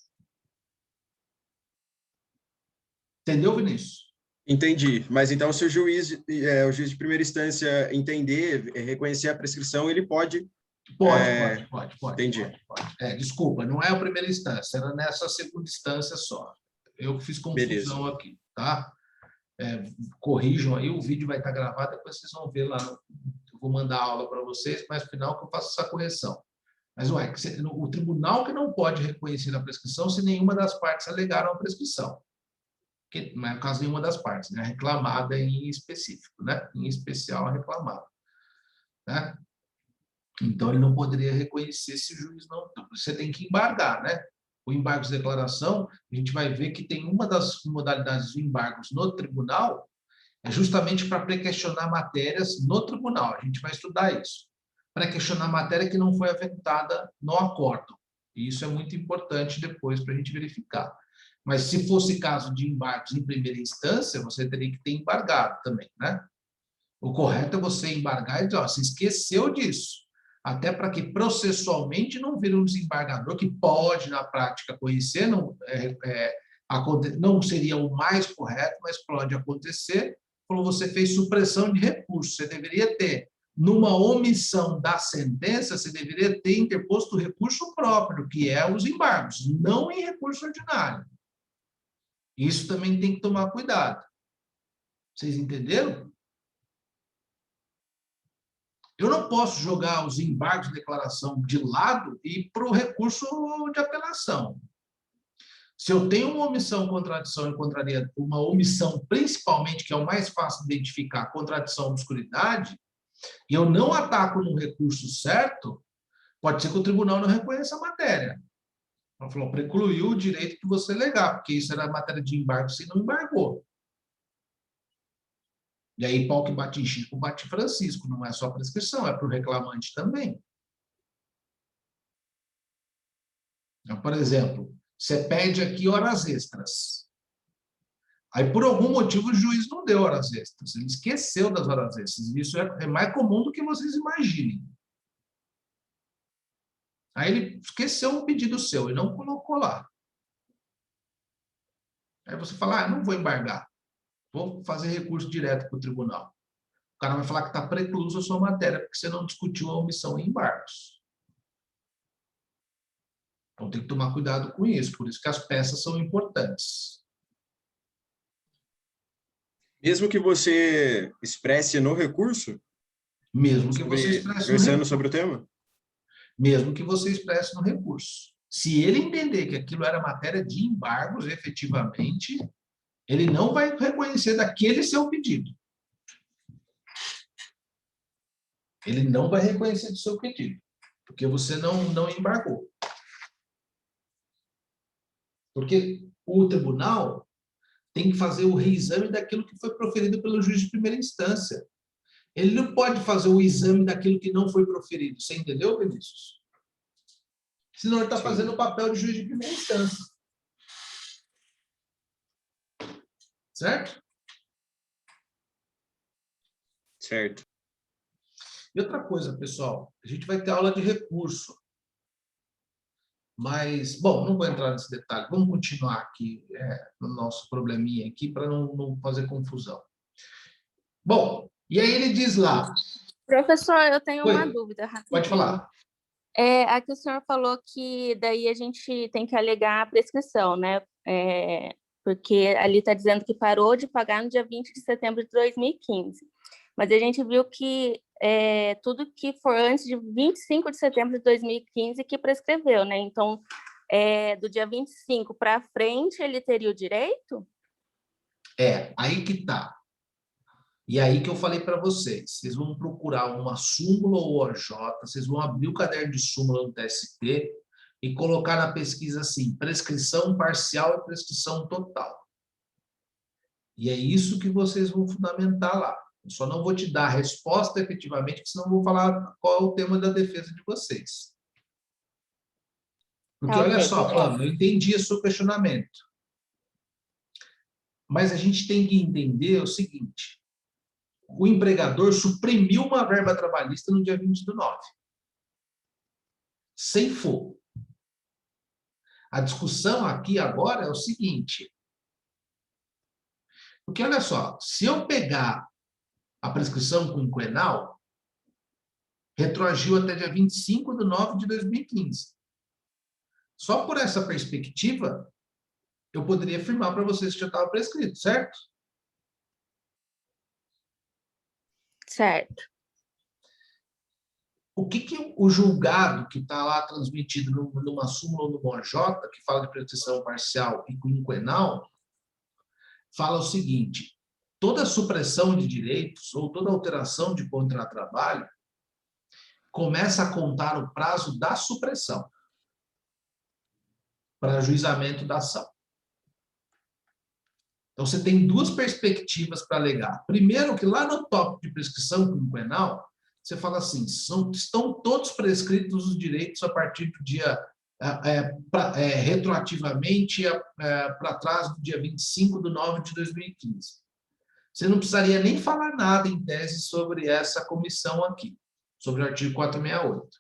Entendeu, Vinícius? Entendi. Mas então, se o juiz de primeira instância entender, reconhecer a prescrição, ele pode... Pode. Entendi. Pode. Desculpa, não é a primeira instância, era nessa segunda instância só. Eu fiz confusão aqui, tá? Corrijam aí, o vídeo vai estar gravado, depois vocês vão ver lá. Eu vou mandar a aula para vocês, mas no final que eu faço essa correção. Mas o tribunal que não pode reconhecer a prescrição se nenhuma das partes alegaram a prescrição. Que não é o caso de nenhuma das partes, né? Reclamada em específico, né? Em especial a reclamada, né? Então, ele não poderia reconhecer se o juiz não... Você tem que embargar, né? O embargo de declaração, a gente vai ver que tem uma das modalidades de embargos no tribunal, é justamente para pré-questionar matérias no tribunal. A gente vai estudar isso. Pré-questionar matéria que não foi aventada no acórdão. E isso é muito importante depois para a gente verificar. Mas se fosse caso de embargos em primeira instância, você teria que ter embargado também, né? O correto é você embargar e dizer, ó, você esqueceu disso. Até para que processualmente não vire um desembargador que pode, na prática, conhecer, não seria o mais correto, mas pode acontecer. Como você fez supressão de recurso, você deveria ter, numa omissão da sentença, você deveria ter interposto o recurso próprio, que é os embargos, não em recurso ordinário. Isso também tem que tomar cuidado. Vocês entenderam? Eu não posso jogar os embargos de declaração de lado e ir para o recurso de apelação. Se eu tenho uma omissão, contradição e contraria, uma omissão principalmente, que é o mais fácil de identificar, contradição, obscuridade, e eu não ataco no recurso certo, pode ser que o tribunal não reconheça a matéria. Ela falou, precluiu o direito de você alegar, porque isso era matéria de embargo, você não embargou. E aí, pau que bate em Chico, bate em Francisco. Não é só prescrição, é para o reclamante também. Então, por exemplo, você pede aqui horas extras. Aí, por algum motivo, o juiz não deu horas extras. Ele esqueceu das horas extras. Isso é mais comum do que vocês imaginem. Aí ele esqueceu um pedido seu e não colocou lá. Aí você fala, não vou embargar. Vou fazer recurso direto para o tribunal. O cara vai falar que está precluso a sua matéria, porque você não discutiu a omissão em embargos. Então, tem que tomar cuidado com isso. Por isso que as peças são importantes. Mesmo que você expresse no recurso? Mesmo que você expresse no recurso. Sobre o tema? Mesmo que você expresse no recurso. Se ele entender que aquilo era matéria de embargos, efetivamente, ele não vai reconhecer daquele seu pedido. Ele não vai reconhecer do seu pedido. porque você não embargou. Porque o tribunal tem que fazer o reexame daquilo que foi proferido pelo juiz de primeira instância. Ele não pode fazer o exame daquilo que não foi proferido. Você entendeu, Vinícius? Senão ele está fazendo o papel de juiz de primeira instância. Certo? Certo. E outra coisa, pessoal, a gente vai ter aula de recurso. Mas, bom, não vou entrar nesse detalhe. Vamos continuar aqui no nosso probleminha aqui para não fazer confusão. Bom, e aí ele diz lá... Professor, eu tenho Oi, uma dúvida rapidinho. pode falar. Aqui o senhor falou que daí a gente tem que alegar a prescrição, né? Porque ali está dizendo que parou de pagar no dia 20 de setembro de 2015. Mas a gente viu que tudo que for antes de 25 de setembro de 2015 que prescreveu, né? Então, do dia 25 para frente, ele teria o direito? Aí que tá. E aí que eu falei para vocês, vocês vão procurar uma súmula ou OJ, vocês vão abrir o caderno de súmula do TST e colocar na pesquisa assim, prescrição parcial e prescrição total. E é isso que vocês vão fundamentar lá. Eu só não vou te dar a resposta efetivamente, porque senão eu vou falar qual é o tema da defesa de vocês. Porque olha só, Pamela, eu entendi o seu questionamento. Mas a gente tem que entender o seguinte: o empregador suprimiu uma verba trabalhista no dia 20/9. Sem fogo. A discussão aqui agora é o seguinte. Porque, olha só, se eu pegar a prescrição quinquenal, retroagiu até dia 25/9 de 2015. Só por essa perspectiva, eu poderia afirmar para vocês que já estava prescrito, certo? Certo. O que o julgado que está lá transmitido numa súmula ou numa OJ, que fala de prescrição parcial e quinquenal, fala o seguinte: toda supressão de direitos ou toda alteração de contrato de trabalho começa a contar o prazo da supressão para ajuizamento da ação. Então, você tem duas perspectivas para alegar. Primeiro, que lá no tópico de prescrição quinquenal, você fala assim, estão todos prescritos os direitos a partir do dia, retroativamente para trás do dia 25/9 de 2015. Você não precisaria nem falar nada em tese sobre essa comissão aqui, sobre o artigo 468.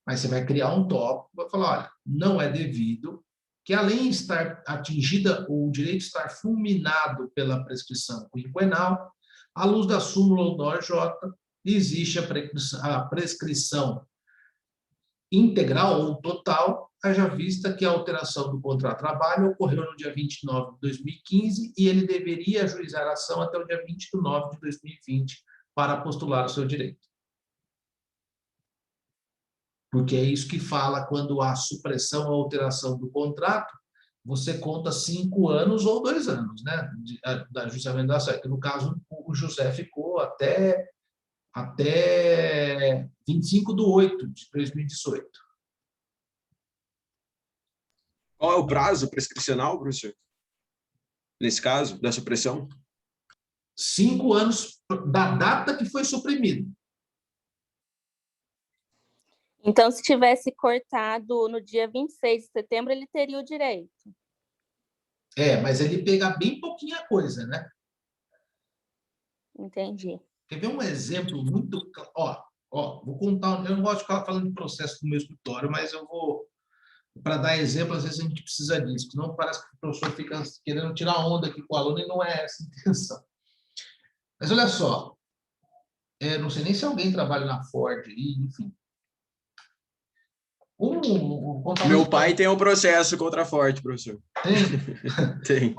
Mas você vai criar um tópico, vai falar, olha, não é devido que, além de estar atingida o direito de estar fulminado pela prescrição quinquenal, à luz da súmula ou da OJ, existe a prescrição integral ou total, haja vista que a alteração do contrato de trabalho ocorreu no dia 29 de 2015 e ele deveria ajuizar a ação até o dia 20/9 de 2020 para postular o seu direito. Porque é isso que fala quando há supressão ou alteração do contrato, você conta 5 anos ou 2 anos, né, da ajuizamento da ação. No caso, o José ficou até 25/8 de 2018. Qual é o prazo prescricional, professor? Nesse caso, da supressão? 5 anos da data que foi suprimido. Então, se tivesse cortado no dia 26 de setembro, ele teria o direito. Mas ele pega bem pouquinha coisa, né? Entendi. Quer ver um exemplo muito... vou contar... Eu não gosto de ficar falando de processo do meu escritório, mas eu vou... Para dar exemplo, às vezes a gente precisa disso, senão parece que o professor fica querendo tirar onda aqui com o aluno e não é essa a intenção. Mas olha só, não sei nem se alguém trabalha na Ford, enfim. Meu pai tem um processo contra a Ford, professor. Tem? Tem.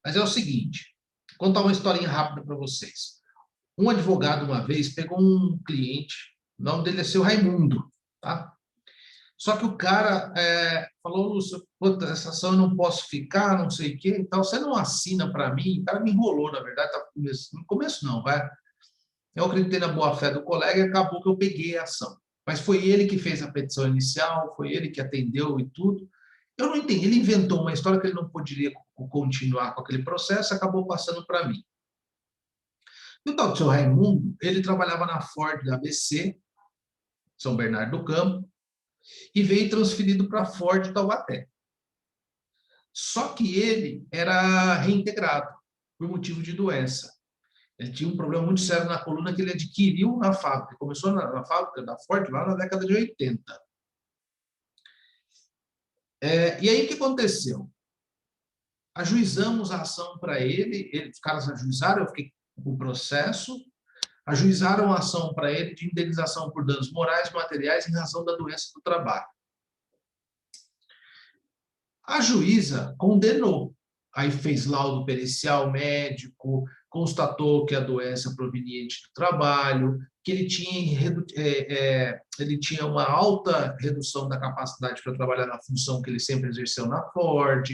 Mas é o seguinte, vou contar uma historinha rápida para vocês. Um advogado, uma vez, pegou um cliente, o nome dele é seu Raimundo, tá? Só que o cara falou, Lúcio, essa ação eu não posso ficar, não sei o quê, então você não assina para mim? O cara me enrolou, na verdade, no começo não, vai. Eu acreditei na boa-fé do colega e acabou que eu peguei a ação. mas foi ele que fez a petição inicial, foi ele que atendeu e tudo. Eu não entendi, ele inventou uma história que ele não poderia continuar com aquele processo, acabou passando para mim. E o tal do seu Raimundo, ele trabalhava na Ford da ABC, São Bernardo do Campo, e veio transferido para a Ford Taubaté. Só que ele era reintegrado por motivo de doença. Ele tinha um problema muito sério na coluna que ele adquiriu na fábrica. Começou na fábrica da Ford lá na década de 80. E aí o que aconteceu? Ajuizamos a ação para ele, os caras ajuizaram, eu fiquei com o processo, ajuizaram a ação para ele de indenização por danos morais e materiais em razão da doença do trabalho. A juíza condenou, aí fez laudo pericial médico, constatou que a doença é proveniente do trabalho, que ele tinha uma alta redução da capacidade para trabalhar na função que ele sempre exerceu na Ford.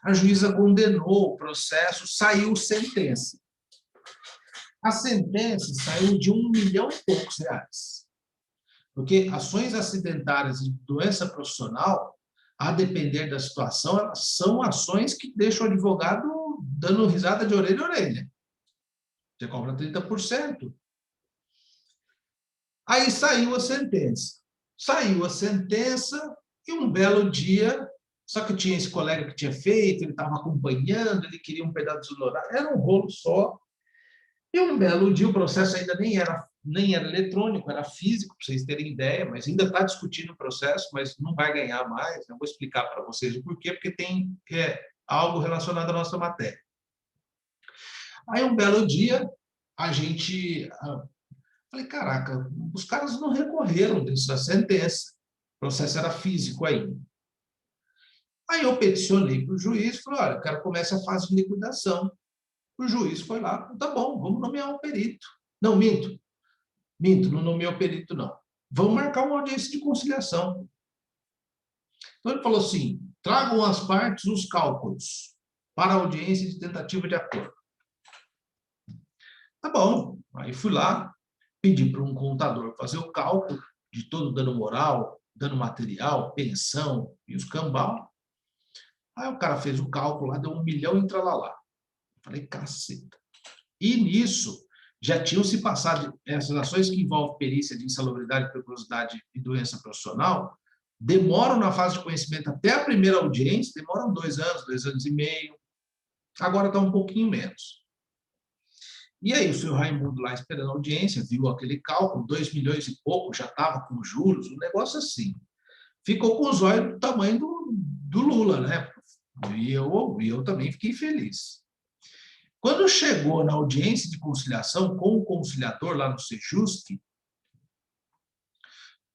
A juíza condenou o processo, saiu sentença. A sentença saiu de R$1 milhão e poucos, porque ações acidentárias e doença profissional, a depender da situação, elas são ações que deixam o advogado dando risada de orelha a orelha. Você cobra 30%. Aí saiu a sentença. Saiu a sentença e um belo dia, só que tinha esse colega que tinha feito, ele estava acompanhando, ele queria um pedaço do horário, era um rolo só. E um belo dia, o processo ainda nem era eletrônico, era físico, para vocês terem ideia, mas ainda está discutindo o processo, mas não vai ganhar mais. Eu vou explicar para vocês o porquê, porque tem algo relacionado à nossa matéria. Aí, um belo dia, falei, caraca, os caras não recorreram dessa sentença, o processo era físico ainda. Aí eu peticionei para o juiz, falei, olha, eu quero começar a fase de liquidação. O juiz foi lá, tá bom, vamos nomear um perito. Não, minto, não nomeou o perito, não. Vamos marcar uma audiência de conciliação. Então ele falou assim, tragam as partes os cálculos para a audiência de tentativa de acordo. Tá bom, aí fui lá, pedi para um contador fazer o cálculo de todo o dano moral, dano material, pensão e os cambal. Aí o cara fez o cálculo lá, deu 1 milhão e tralalá. Falei, caceta. E nisso, já tinham se passado essas ações que envolvem perícia de insalubridade, periculosidade e doença profissional, demoram na fase de conhecimento até a primeira audiência, demoram 2 anos, 2 anos e meio. Agora está um pouquinho menos. E aí o senhor Raimundo lá esperando a audiência, viu aquele cálculo, 2 milhões e pouco, já estava com juros, um negócio assim. Ficou com os olhos do tamanho do Lula, né? E eu também fiquei feliz. Quando chegou na audiência de conciliação com o conciliador lá no Sejusc,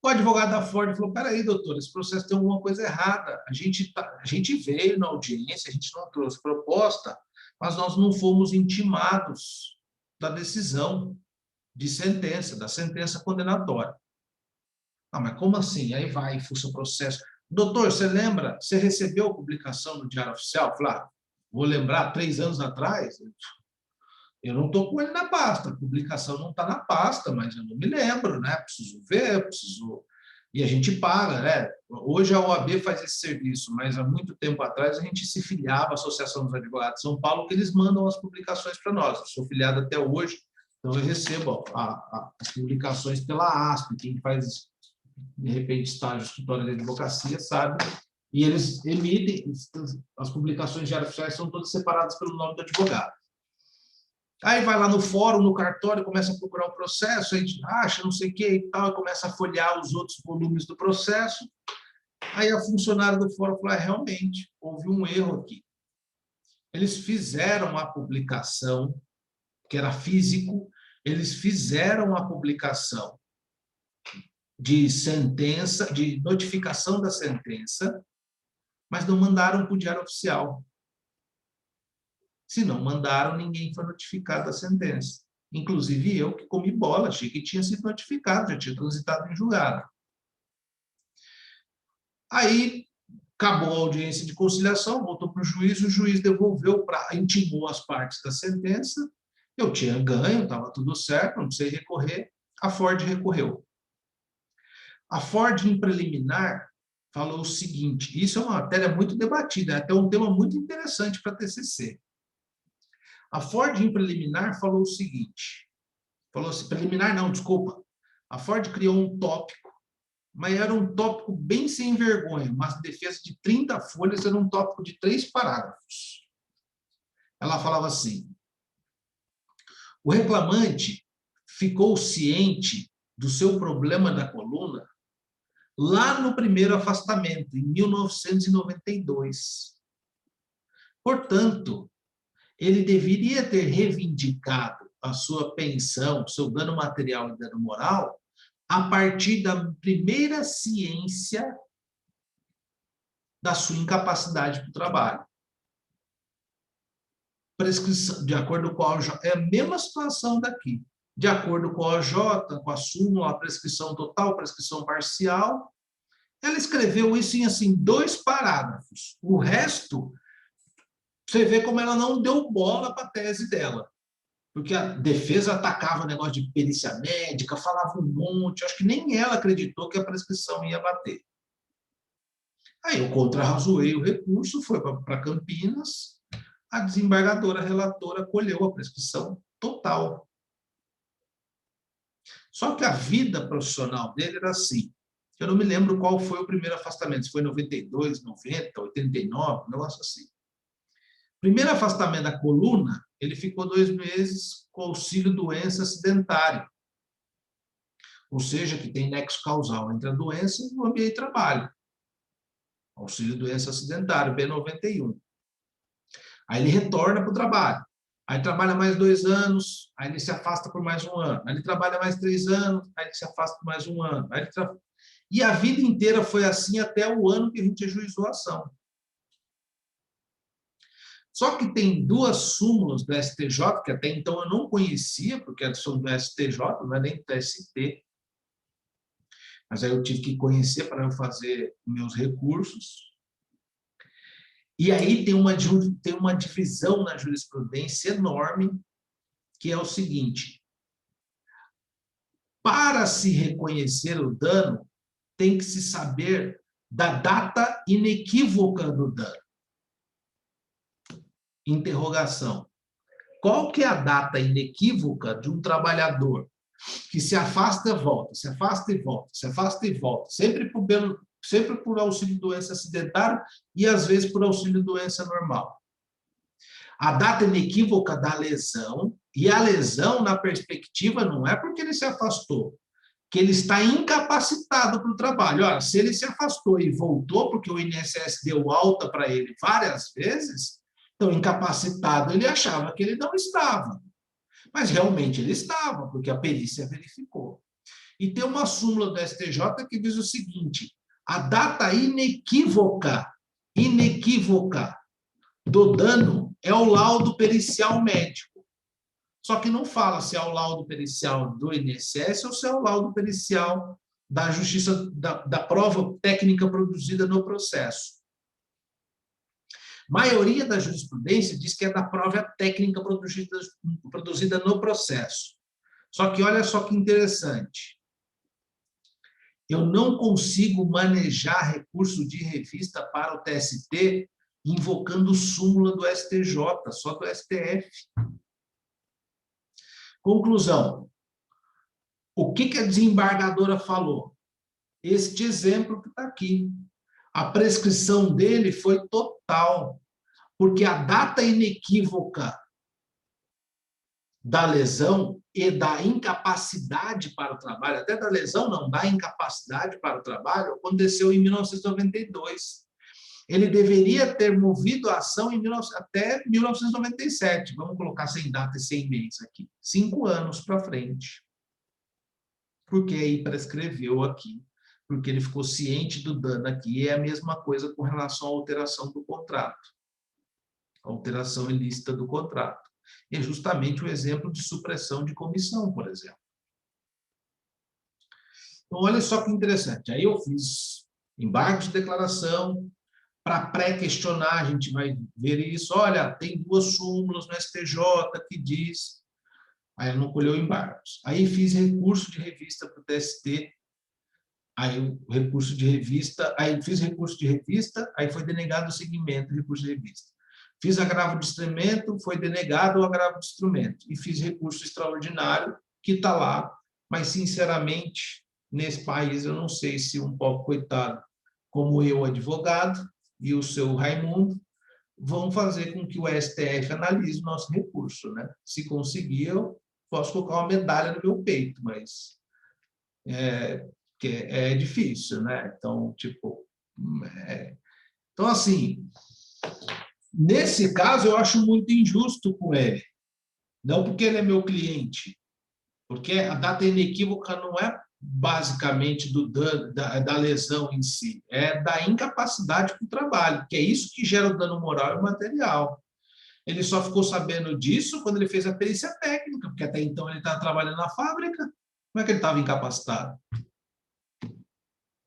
o advogado da Ford falou, peraí, doutor, esse processo tem alguma coisa errada. A gente veio na audiência, a gente não trouxe proposta, mas nós não fomos intimados da decisão de sentença, da sentença condenatória. Ah, mas como assim? Aí vai, fuça o processo. Doutor, você lembra, você recebeu a publicação no Diário Oficial? Falei, vou lembrar, 3 anos atrás, eu não estou com ele na pasta, a publicação não está na pasta, mas eu não me lembro, né? Preciso ver, E a gente paga, né? Hoje a OAB faz esse serviço, mas há muito tempo atrás a gente se filiava à Associação dos Advogados de São Paulo, que eles mandam as publicações para nós. Eu sou filiado até hoje, então eu recebo as publicações pela ASP, quem faz, de repente, estágio escritório de advocacia, sabe? E eles emitem, as publicações diárias oficiais são todas separadas pelo nome do advogado. Aí vai lá no fórum, no cartório, começa a procurar o processo, aí acha não sei o que e tal, e começa a folhear os outros volumes do processo. Aí a funcionária do fórum falou, realmente, houve um erro aqui. Eles fizeram a publicação, que era físico, eles fizeram a publicação de sentença, de notificação da sentença, mas não mandaram para o Diário Oficial. Se não mandaram, ninguém foi notificado da sentença. Inclusive eu, que comi bola, achei que tinha sido notificado, já tinha transitado em julgado. Aí, acabou a audiência de conciliação, voltou para o juiz devolveu, intimou as partes da sentença, eu tinha ganho, estava tudo certo, não precisei recorrer, a Ford recorreu. A Ford, em preliminar, falou o seguinte, isso é uma matéria muito debatida, é até um tema muito interessante para a TCC. A Ford, em preliminar, falou o seguinte, falou assim, preliminar não, desculpa, a Ford criou um tópico, mas era um tópico bem sem vergonha, uma defesa de 30 folhas, era um tópico de 3 parágrafos. Ela falava assim, o reclamante ficou ciente do seu problema da coluna lá no primeiro afastamento, em 1992. Portanto, ele deveria ter reivindicado a sua pensão, seu dano material e dano moral, a partir da primeira ciência da sua incapacidade para o trabalho. Prescrição, de acordo com a OJ, é a mesma situação daqui. De acordo com a OJ, com a súmula, a prescrição total, prescrição parcial, ela escreveu isso em assim, 2 parágrafos. O resto, você vê como ela não deu bola para a tese dela. Porque a defesa atacava o negócio de perícia médica, falava um monte, acho que nem ela acreditou que a prescrição ia bater. Aí eu contra-razoei o recurso, foi para Campinas, a desembargadora relatora colheu a prescrição total. Só que a vida profissional dele era assim. Eu não me lembro qual foi o primeiro afastamento, se foi 92, 90, 89, um negócio assim. Primeiro afastamento da coluna, ele ficou 2 meses com auxílio-doença acidentário. Ou seja, que tem nexo causal entre a doença e o ambiente de trabalho. Auxílio-doença acidentário, B91. Aí ele retorna para o trabalho. Aí trabalha mais 2 anos, aí ele se afasta por mais 1 ano. Aí ele trabalha mais 3 anos, aí ele se afasta por mais 1 ano. E a vida inteira foi assim até o ano que a gente ajuizou a ação. Só que tem 2 súmulas do STJ, que até então eu não conhecia, porque são do STJ, não é nem do TST. Mas aí eu tive que conhecer para eu fazer meus recursos. E aí tem uma divisão na jurisprudência enorme, que é o seguinte: para se reconhecer o dano, tem que se saber da data inequívoca do dano. Interrogação. Qual que é a data inequívoca de um trabalhador que se afasta e volta, se afasta e volta, se afasta e volta, sempre por auxílio-doença acidentário e, às vezes, por auxílio-doença normal? A data inequívoca da lesão, e a lesão, na perspectiva, não é porque ele se afastou, que ele está incapacitado para o trabalho. Olha, se ele se afastou e voltou, porque o INSS deu alta para ele várias vezes, então, incapacitado, ele achava que ele não estava. Mas, realmente, ele estava, porque a perícia verificou. E tem uma súmula do STJ que diz o seguinte: a data inequívoca do dano é o laudo pericial médico. Só que não fala se é o laudo pericial do INSS ou se é o laudo pericial da justiça, da prova técnica produzida no processo. A maioria da jurisprudência diz que é da prova técnica produzida no processo. Só que olha só que interessante. Eu não consigo manejar recurso de revista para o TST invocando súmula do STJ, só do STF. Conclusão. O que a desembargadora falou? Este exemplo que está aqui. A prescrição dele foi total, porque a data inequívoca da lesão e da incapacidade para o trabalho, até da lesão não, da incapacidade para o trabalho, aconteceu em 1992. Ele deveria ter movido a ação até 1997, vamos colocar sem data e sem mês aqui, 5 anos para frente. Porque aí prescreveu aqui, porque ele ficou ciente do dano aqui, e é a mesma coisa com relação à alteração do contrato. Alteração ilícita do contrato. É justamente o exemplo de supressão de comissão, por exemplo. Então, olha só que interessante. Aí eu fiz embargos de declaração. Para pré-questionar, a gente vai ver isso. Olha, tem 2 súmulas no STJ que diz. Aí ela não colheu embargos. Aí fiz recurso de revista para o TST. Aí o recurso de revista, aí fiz recurso de revista, aí foi denegado o segmento, recurso de revista. Fiz agravo de instrumento, foi denegado o agravo de instrumento. E fiz recurso extraordinário, que está lá. Mas, sinceramente, nesse país, eu não sei se um pobre coitado, como eu, advogado, e o seu Raimundo, vão fazer com que o STF analise o nosso recurso, né? Se conseguir, eu posso colocar uma medalha no meu peito, mas é difícil, né? Então, tipo... Então, assim, nesse caso, eu acho muito injusto com ele. Não porque ele é meu cliente, porque a data inequívoca não é basicamente do dano, da lesão em si, é da incapacidade para o trabalho, que é isso que gera o dano moral e material. Ele só ficou sabendo disso quando ele fez a perícia técnica, porque até então ele estava trabalhando na fábrica. Como é que ele estava incapacitado?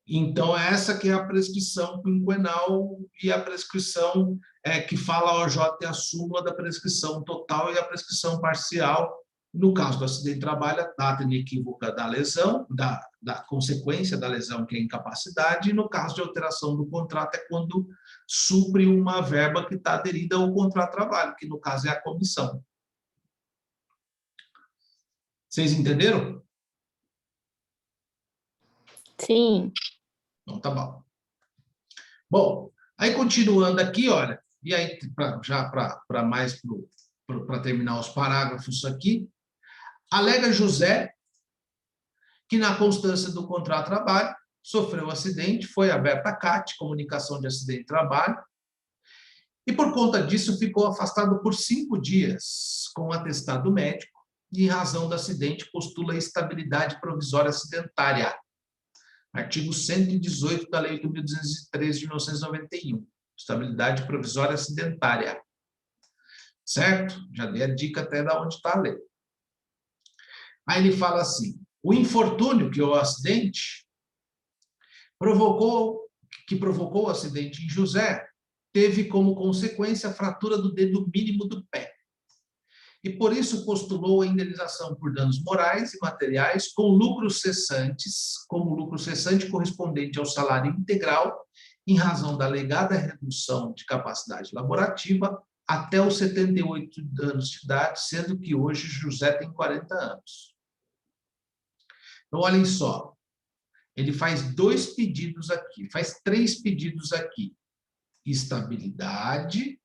Então, essa que é a prescrição quinquenal e a prescrição que fala a OJ é a súmula da prescrição total e a prescrição parcial. No caso do acidente de trabalho, a data inequívoca da lesão, da consequência da lesão, que é a incapacidade, e no caso de alteração do contrato é quando supre uma verba que está aderida ao contrato de trabalho, que no caso é a comissão. Vocês entenderam? Sim. Então, tá bom. Bom, aí continuando aqui, olha, e aí já para terminar os parágrafos aqui, alega José que na constância do contrato de trabalho sofreu um acidente, foi aberta a CAT, comunicação de acidente de trabalho, e por conta disso ficou afastado por 5 dias com atestado médico e em razão do acidente postula estabilidade provisória acidentária. Artigo 118 da Lei 8.213 de 1991, estabilidade provisória acidentária. Certo? Já dei a dica até de onde está a lei. Aí ele fala assim, o infortúnio, que é o acidente, provocou o acidente em José, teve como consequência a fratura do dedo mínimo do pé. E por isso postulou a indenização por danos morais e materiais com lucros cessantes, como lucro cessante correspondente ao salário integral, em razão da alegada redução de capacidade laborativa até os 78 anos de idade, sendo que hoje José tem 40 anos. Então, olhem só, ele faz 2 pedidos aqui, faz 3 pedidos aqui. Estabilidade,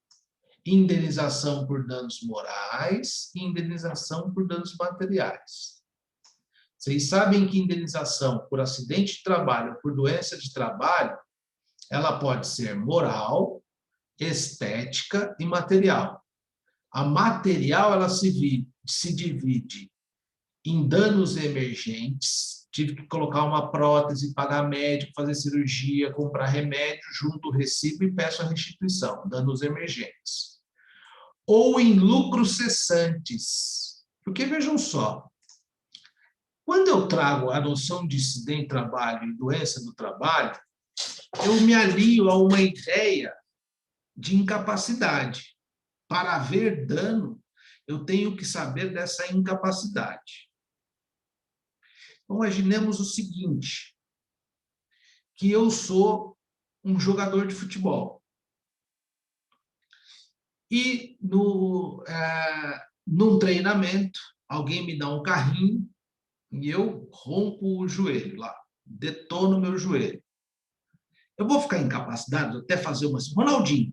indenização por danos morais e indenização por danos materiais. Vocês sabem que indenização por acidente de trabalho, por doença de trabalho, ela pode ser moral, estética e material. A material, ela se divide em danos emergentes, tive que colocar uma prótese, pagar médico, fazer cirurgia, comprar remédio, junto o recibo e peço a restituição, danos emergentes. Ou em lucros cessantes. Porque, vejam só, quando eu trago a noção de acidente de trabalho e doença do trabalho, eu me alio a uma ideia de incapacidade. Para haver dano, eu tenho que saber dessa incapacidade. Imaginemos o seguinte, que eu sou um jogador de futebol. E num treinamento, alguém me dá um carrinho e eu rompo o joelho lá, detono o meu joelho. Eu vou ficar incapacitado até fazer Ronaldinho,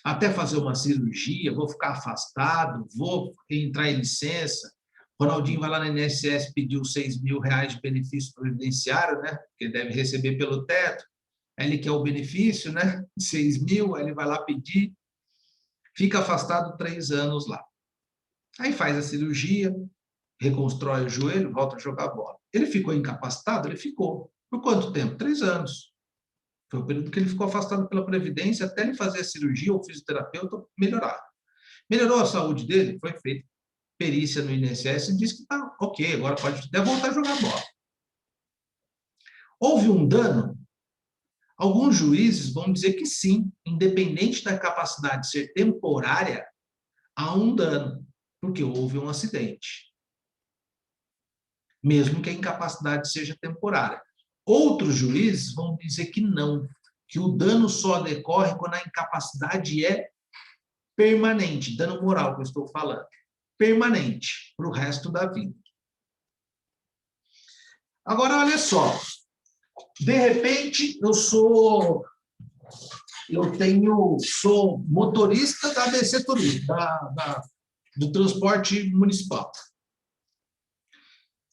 até fazer uma cirurgia, vou ficar afastado, vou entrar em licença. Ronaldinho vai lá na INSS pedir os R$6.000 de benefício previdenciário, né? Que ele deve receber pelo teto. Aí ele quer o benefício, né? 6.000, aí ele vai lá pedir, fica afastado 3 anos lá. Aí faz a cirurgia, reconstrói o joelho, volta a jogar bola. Ele ficou incapacitado? Ele ficou. Por quanto tempo? 3 anos. Foi o período que ele ficou afastado pela Previdência até ele fazer a cirurgia ou fisioterapeuta melhorar. Melhorou a saúde dele? Foi feita perícia no INSS e disse que está ok, agora pode até voltar a jogar bola. Houve um dano? Alguns juízes vão dizer que sim, independente da capacidade de ser temporária, há um dano, porque houve um acidente. Mesmo que a incapacidade seja temporária. Outros juízes vão dizer que não, que o dano só decorre quando a incapacidade é permanente, dano moral que eu estou falando, permanente, para o resto da vida. Agora, olha só, de repente, sou motorista da ABC Turismo, do transporte municipal.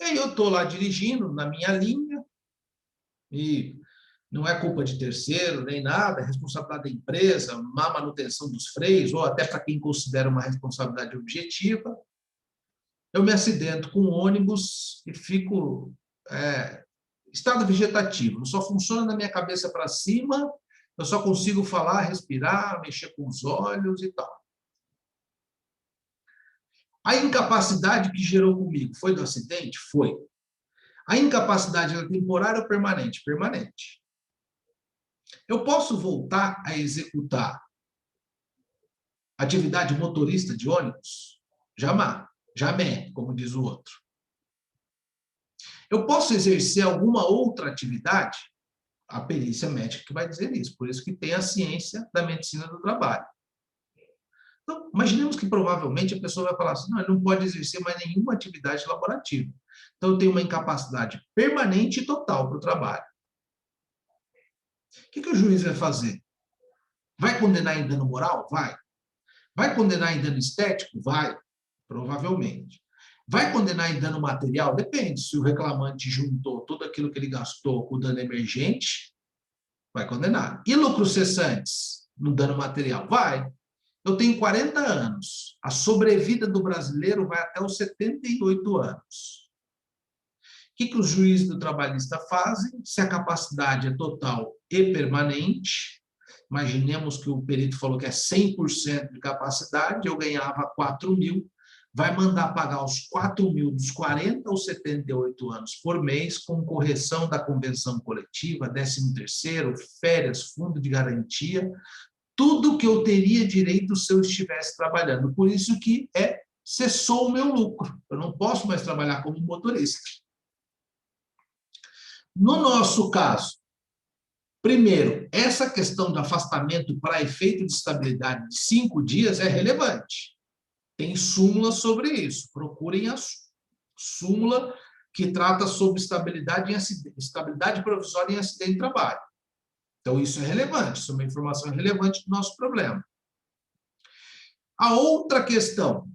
E aí eu estou lá dirigindo na minha linha, e não é culpa de terceiro, nem nada, é responsabilidade da empresa, má manutenção dos freios, ou até para quem considera uma responsabilidade objetiva. Eu me acidento com um ônibus e fico estado vegetativo, só funciona na minha cabeça para cima, eu só consigo falar, respirar, mexer com os olhos e tal. A incapacidade que gerou comigo foi do acidente? Foi. A incapacidade é temporária ou permanente? Permanente. Eu posso voltar a executar atividade motorista de ônibus? Jamais, como diz o outro. Eu posso exercer alguma outra atividade? A perícia médica que vai dizer isso, por isso que tem a ciência da medicina do trabalho. Então, imaginemos que provavelmente a pessoa vai falar assim, não, ele não pode exercer mais nenhuma atividade laborativa. Então, eu tenho uma incapacidade permanente e total para o trabalho. O que o juiz vai fazer? Vai condenar em dano moral? Vai. Vai condenar em dano estético? Vai, provavelmente. Vai condenar em dano material? Depende. Se o reclamante juntou tudo aquilo que ele gastou com o dano emergente, vai condenar. E lucros cessantes no dano material? Vai. Eu tenho 40 anos. A sobrevida do brasileiro vai até os 78 anos. O que os juízes do trabalhista fazem? Se a capacidade é total e permanente, imaginemos que o perito falou que é 100% de capacidade, eu ganhava 4 mil, vai mandar pagar os 4 mil dos 40 aos 78 anos por mês, com correção da convenção coletiva, 13º, férias, fundo de garantia, tudo que eu teria direito se eu estivesse trabalhando. Por isso que cessou o meu lucro. Eu não posso mais trabalhar como motorista. No nosso caso, primeiro, essa questão do afastamento para efeito de estabilidade de 5 dias é relevante. Tem súmula sobre isso. Procurem a súmula que trata sobre estabilidade provisória em acidente de trabalho. Então, isso é relevante, isso é uma informação relevante do nosso problema. A outra questão,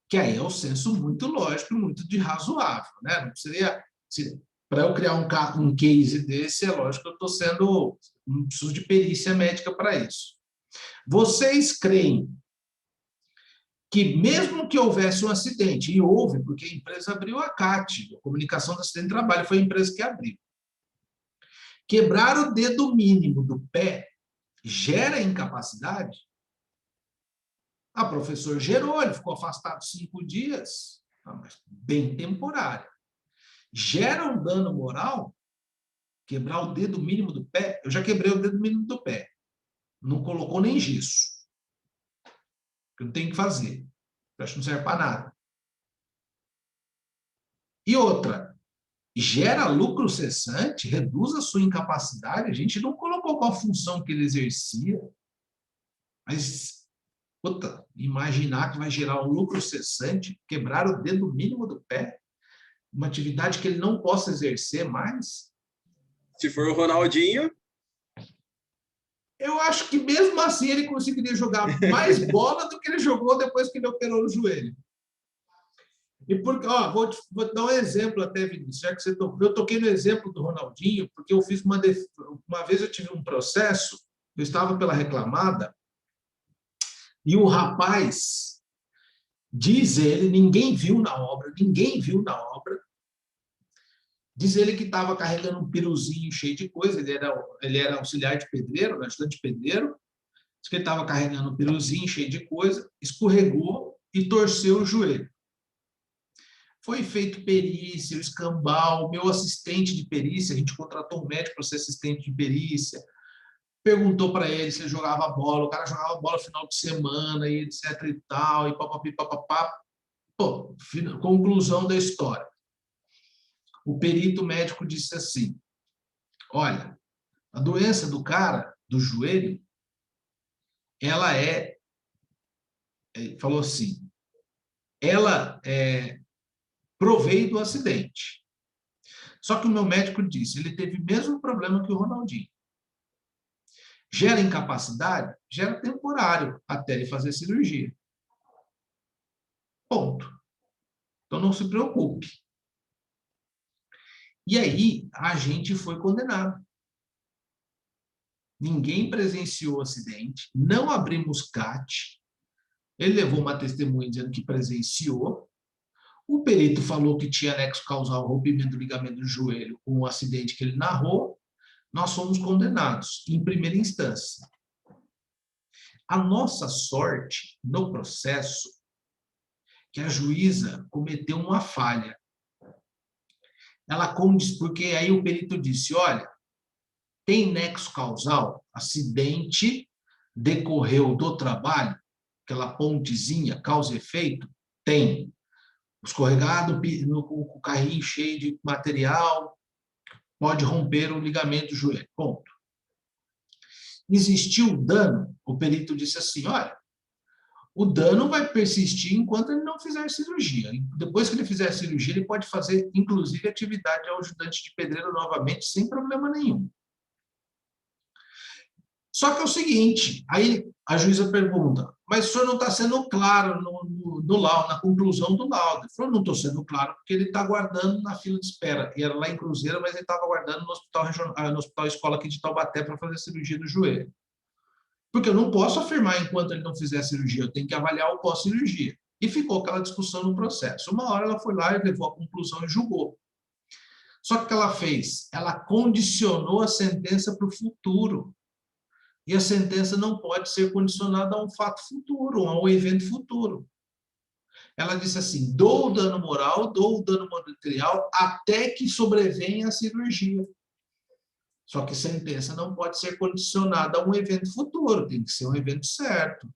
que aí é o senso muito lógico e muito de razoável, né? Não seria... Para eu criar um case desse, é lógico que eu estou sendo... Não preciso de perícia médica para isso. Vocês creem que mesmo que houvesse um acidente, e houve, porque a empresa abriu a CAT, a Comunicação do Acidente de Trabalho, foi a empresa que abriu. Quebrar o dedo mínimo do pé gera incapacidade? A professor gerou, ele ficou afastado 5 dias, mas bem temporário. Gera um dano moral? Quebrar o dedo mínimo do pé? Eu já quebrei o dedo mínimo do pé. Não colocou nem gesso. Eu não tenho que fazer. Eu acho que não serve para nada. E outra, gera lucro cessante, reduz a sua incapacidade. A gente não colocou qual a função que ele exercia. Mas, imaginar que vai gerar um lucro cessante, quebrar o dedo mínimo do pé, uma atividade que ele não possa exercer mais. Se for o Ronaldinho... Eu acho que mesmo assim ele conseguiria jogar mais bola do que ele jogou depois que ele operou no joelho. E porque, vou dar um exemplo até, Vinícius, já que eu toquei no exemplo do Ronaldinho, porque eu fiz uma vez eu tive um processo, eu estava pela reclamada, e o rapaz, diz ele, ninguém viu na obra, diz ele que estava carregando um piruzinho cheio de coisa, ele era auxiliar de pedreiro, ajudante de pedreiro, diz que ele estava carregando um piruzinho cheio de coisa, escorregou e torceu o joelho. Foi feito perícia, o escambau, meu assistente de perícia, a gente contratou um médico para ser assistente de perícia, perguntou para ele se ele jogava bola, o cara jogava bola no final de semana, e etc e tal, e papapi, papapá. Pô, conclusão da história. O perito médico disse assim, olha, a doença do cara, do joelho, ela falou assim, ela proveio do acidente. Só que o meu médico disse, ele teve o mesmo problema que o Ronaldinho. Gera incapacidade? Gera temporário, até ele fazer cirurgia. Ponto. Então, não se preocupe. E aí, a gente foi condenado. Ninguém presenciou o acidente, não abrimos CAT. Ele levou uma testemunha dizendo que presenciou. O perito falou que tinha nexo causal rompimento do ligamento do joelho com o acidente que ele narrou. Nós fomos condenados em primeira instância. A nossa sorte no processo que a juíza cometeu uma falha. Ela condiz, porque aí o perito disse, olha, tem nexo causal, acidente decorreu do trabalho, aquela pontezinha, causa e efeito? Tem. Escorregado, o carrinho cheio de material, pode romper o ligamento do joelho. Ponto. Existiu dano? O perito disse assim, olha, o dano vai persistir enquanto ele não fizer cirurgia. Depois que ele fizer cirurgia, ele pode fazer, inclusive, atividade ao ajudante de pedreiro novamente, sem problema nenhum. Só que é o seguinte, aí a juíza pergunta, mas o senhor não está sendo claro no laudo, na conclusão do laudo. Ele falou, não estou sendo claro, porque ele está aguardando na fila de espera. E era lá em Cruzeiro, mas ele estava aguardando no hospital escola aqui de Taubaté para fazer a cirurgia do joelho. Porque eu não posso afirmar enquanto ele não fizer a cirurgia, eu tenho que avaliar o pós-cirurgia. E ficou aquela discussão no processo. Uma hora ela foi lá e levou a conclusão e julgou. Só que o que ela fez? Ela condicionou a sentença para o futuro. E a sentença não pode ser condicionada a um fato futuro, a um evento futuro. Ela disse assim, dou o dano moral, dou o dano material, até que sobrevenha a cirurgia. Só que sentença não pode ser condicionada a um evento futuro, tem que ser um evento certo.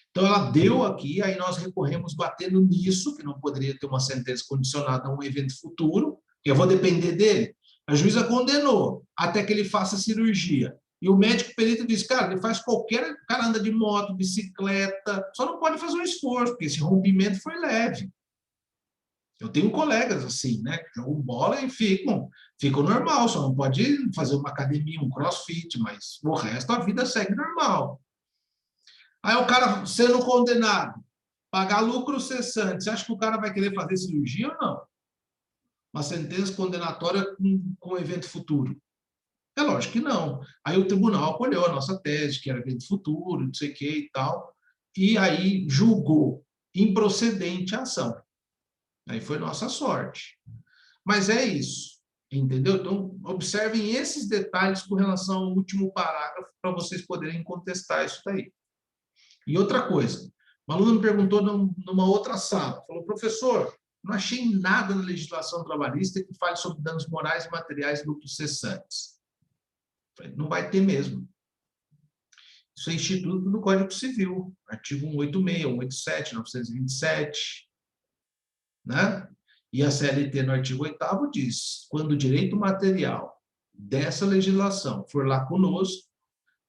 Então, ela deu aqui, aí nós recorremos batendo nisso, que não poderia ter uma sentença condicionada a um evento futuro, que eu vou depender dele. A juíza condenou, até que ele faça cirurgia. E o médico perito diz, cara, ele faz qualquer... O cara anda de moto, bicicleta, só não pode fazer um esforço, porque esse rompimento foi leve. Eu tenho colegas assim, né, que jogam bola e ficam normal, só não pode fazer uma academia, um crossfit, mas o resto a vida segue normal. Aí o cara sendo condenado, pagar lucro cessante, você acha que o cara vai querer fazer cirurgia ou não? Uma sentença condenatória com evento futuro? É lógico que não. Aí o tribunal acolheu a nossa tese, que era evento futuro, não sei o que e tal, e aí julgou improcedente a ação. Aí foi nossa sorte. Mas é isso, entendeu? Então, observem esses detalhes com relação ao último parágrafo para vocês poderem contestar isso daí. E outra coisa, uma aluna me perguntou numa outra sala, falou, professor, não achei nada na legislação trabalhista que fale sobre danos morais e materiais e lucros cessantes. Falei, não vai ter mesmo. Isso é instituto do Código Civil, artigo 186, 187, 927, né? E a CLT, no artigo 8º, diz, quando o direito material dessa legislação for lá conosco,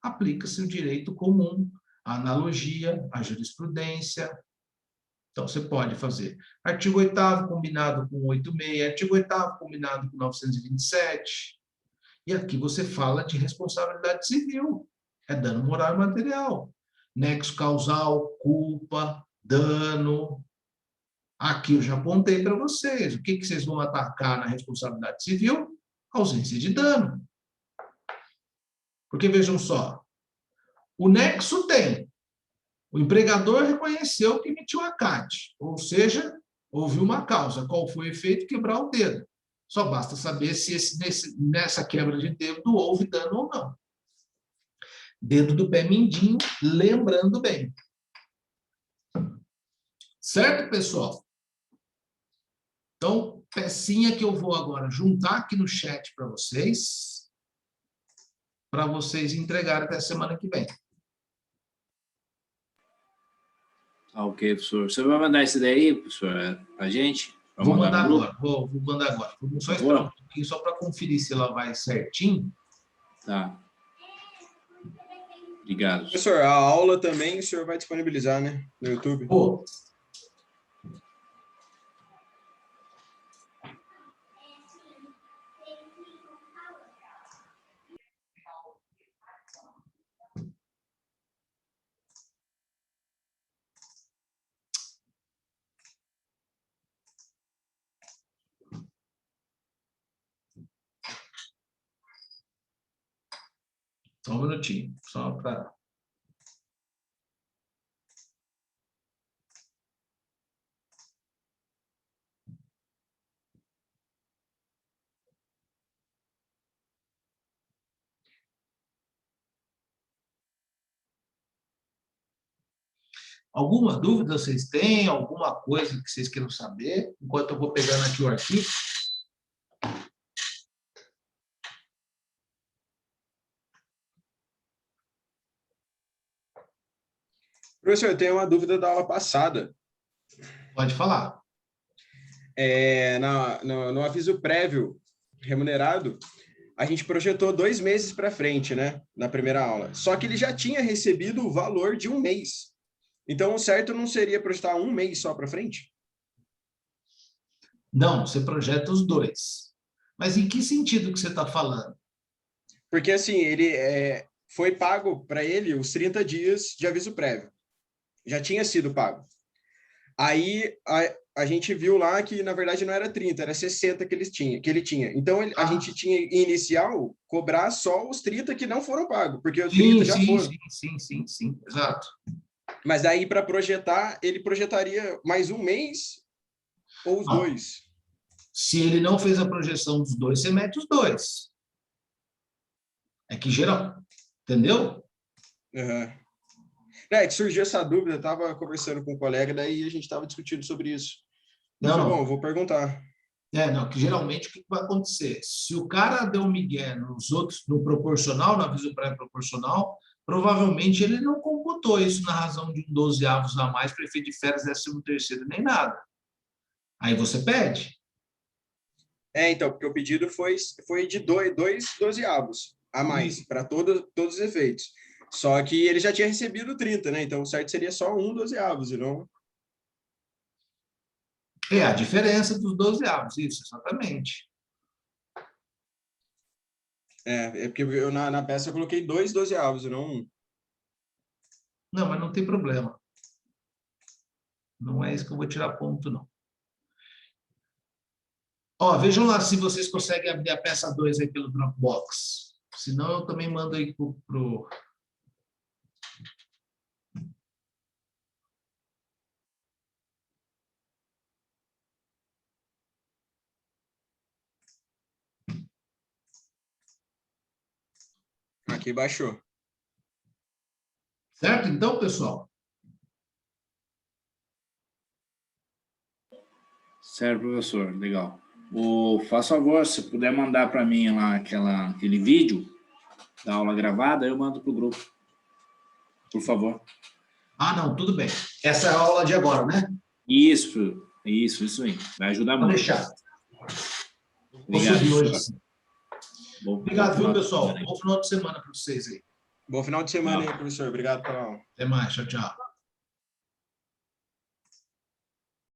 aplica-se o direito comum, a analogia, a jurisprudência. Então, você pode fazer artigo 8º combinado com 86, artigo 8º combinado com 927. E aqui você fala de responsabilidade civil. É dano moral e material. Nexo causal, culpa, dano. Aqui eu já apontei para vocês. O que vocês vão atacar na responsabilidade civil? Ausência de dano. Porque, vejam só, o nexo tem. O empregador reconheceu que emitiu a CAT, ou seja, houve uma causa. Qual foi o efeito? Quebrar o dedo. Só basta saber se nessa quebra de dedo houve dano ou não. Dedo do pé mindinho, lembrando bem. Certo, pessoal? Então, pecinha que eu vou agora juntar aqui no chat para vocês entregarem até a semana que vem. Ok, professor. Você vai mandar isso daí, professor, para a gente? Vou mandar agora. Vou mandar agora. Vou só esperar um pouquinho só para conferir se ela vai certinho. Tá. Obrigado. Professor, a aula também o senhor vai disponibilizar, né? No YouTube. Pô, só um minutinho, só para... Alguma dúvida vocês têm? Alguma coisa que vocês queiram saber? Enquanto eu vou pegando aqui o arquivo. Professor, eu tenho uma dúvida da aula passada. Pode falar. No aviso prévio remunerado, a gente projetou 2 meses para frente, né? Na primeira aula. Só que ele já tinha recebido o valor de 1 mês. Então, o certo não seria projetar 1 mês só para frente? Não, você projeta os 2. Mas em que sentido que você está falando? Porque, assim, foi pago para ele os 30 dias de aviso prévio. Já tinha sido pago. Aí, a gente viu lá que, na verdade, não era 30, era 60 que ele tinha. Então, a gente tinha, inicial, cobrar só os 30 que não foram pagos, porque os 30 já foram. Sim, exato. Mas daí, para projetar, ele projetaria mais 1 mês ou os 2? Se ele não fez a projeção dos 2, você mete os 2. É que geral, entendeu? Uhum. É que surgiu essa dúvida, eu estava conversando com um colega, daí a gente estava discutindo sobre isso. Não. Bom, eu vou perguntar. Não, que geralmente o que vai acontecer? Se o cara deu um migué nos outros, no proporcional, no aviso pré-proporcional, provavelmente ele não computou isso na razão de um 12avos a mais para efeito de férias, 13º, nem nada. Aí você pede. Então, porque o pedido foi de 2 12avos a mais, para todos os efeitos. Só que ele já tinha recebido 30, né? Então, o certo seria só 1 12avos, e não... A diferença dos 12avos, isso, exatamente. É porque eu, na peça eu coloquei 2 12avos, e não 1. Não, mas não tem problema. Não é isso que eu vou tirar ponto, não. Ó, vejam lá se vocês conseguem abrir a peça 2 aí pelo Dropbox. Senão eu também mando aí pro... Aqui baixou. Certo, então, pessoal? Certo, professor. Legal. Faça favor, se puder mandar para mim lá aquele vídeo da aula gravada, eu mando para o grupo. Por favor. Não, tudo bem. Essa é a aula de agora, né? Isso aí. Vai ajudar muito. Vou deixar. Obrigado. Vou subir hoje. Obrigado, viu, Bom pessoal? Bom final de semana para vocês aí. Bom final de semana aí, professor. Obrigado pela aula. Até mais. Tchau, tchau.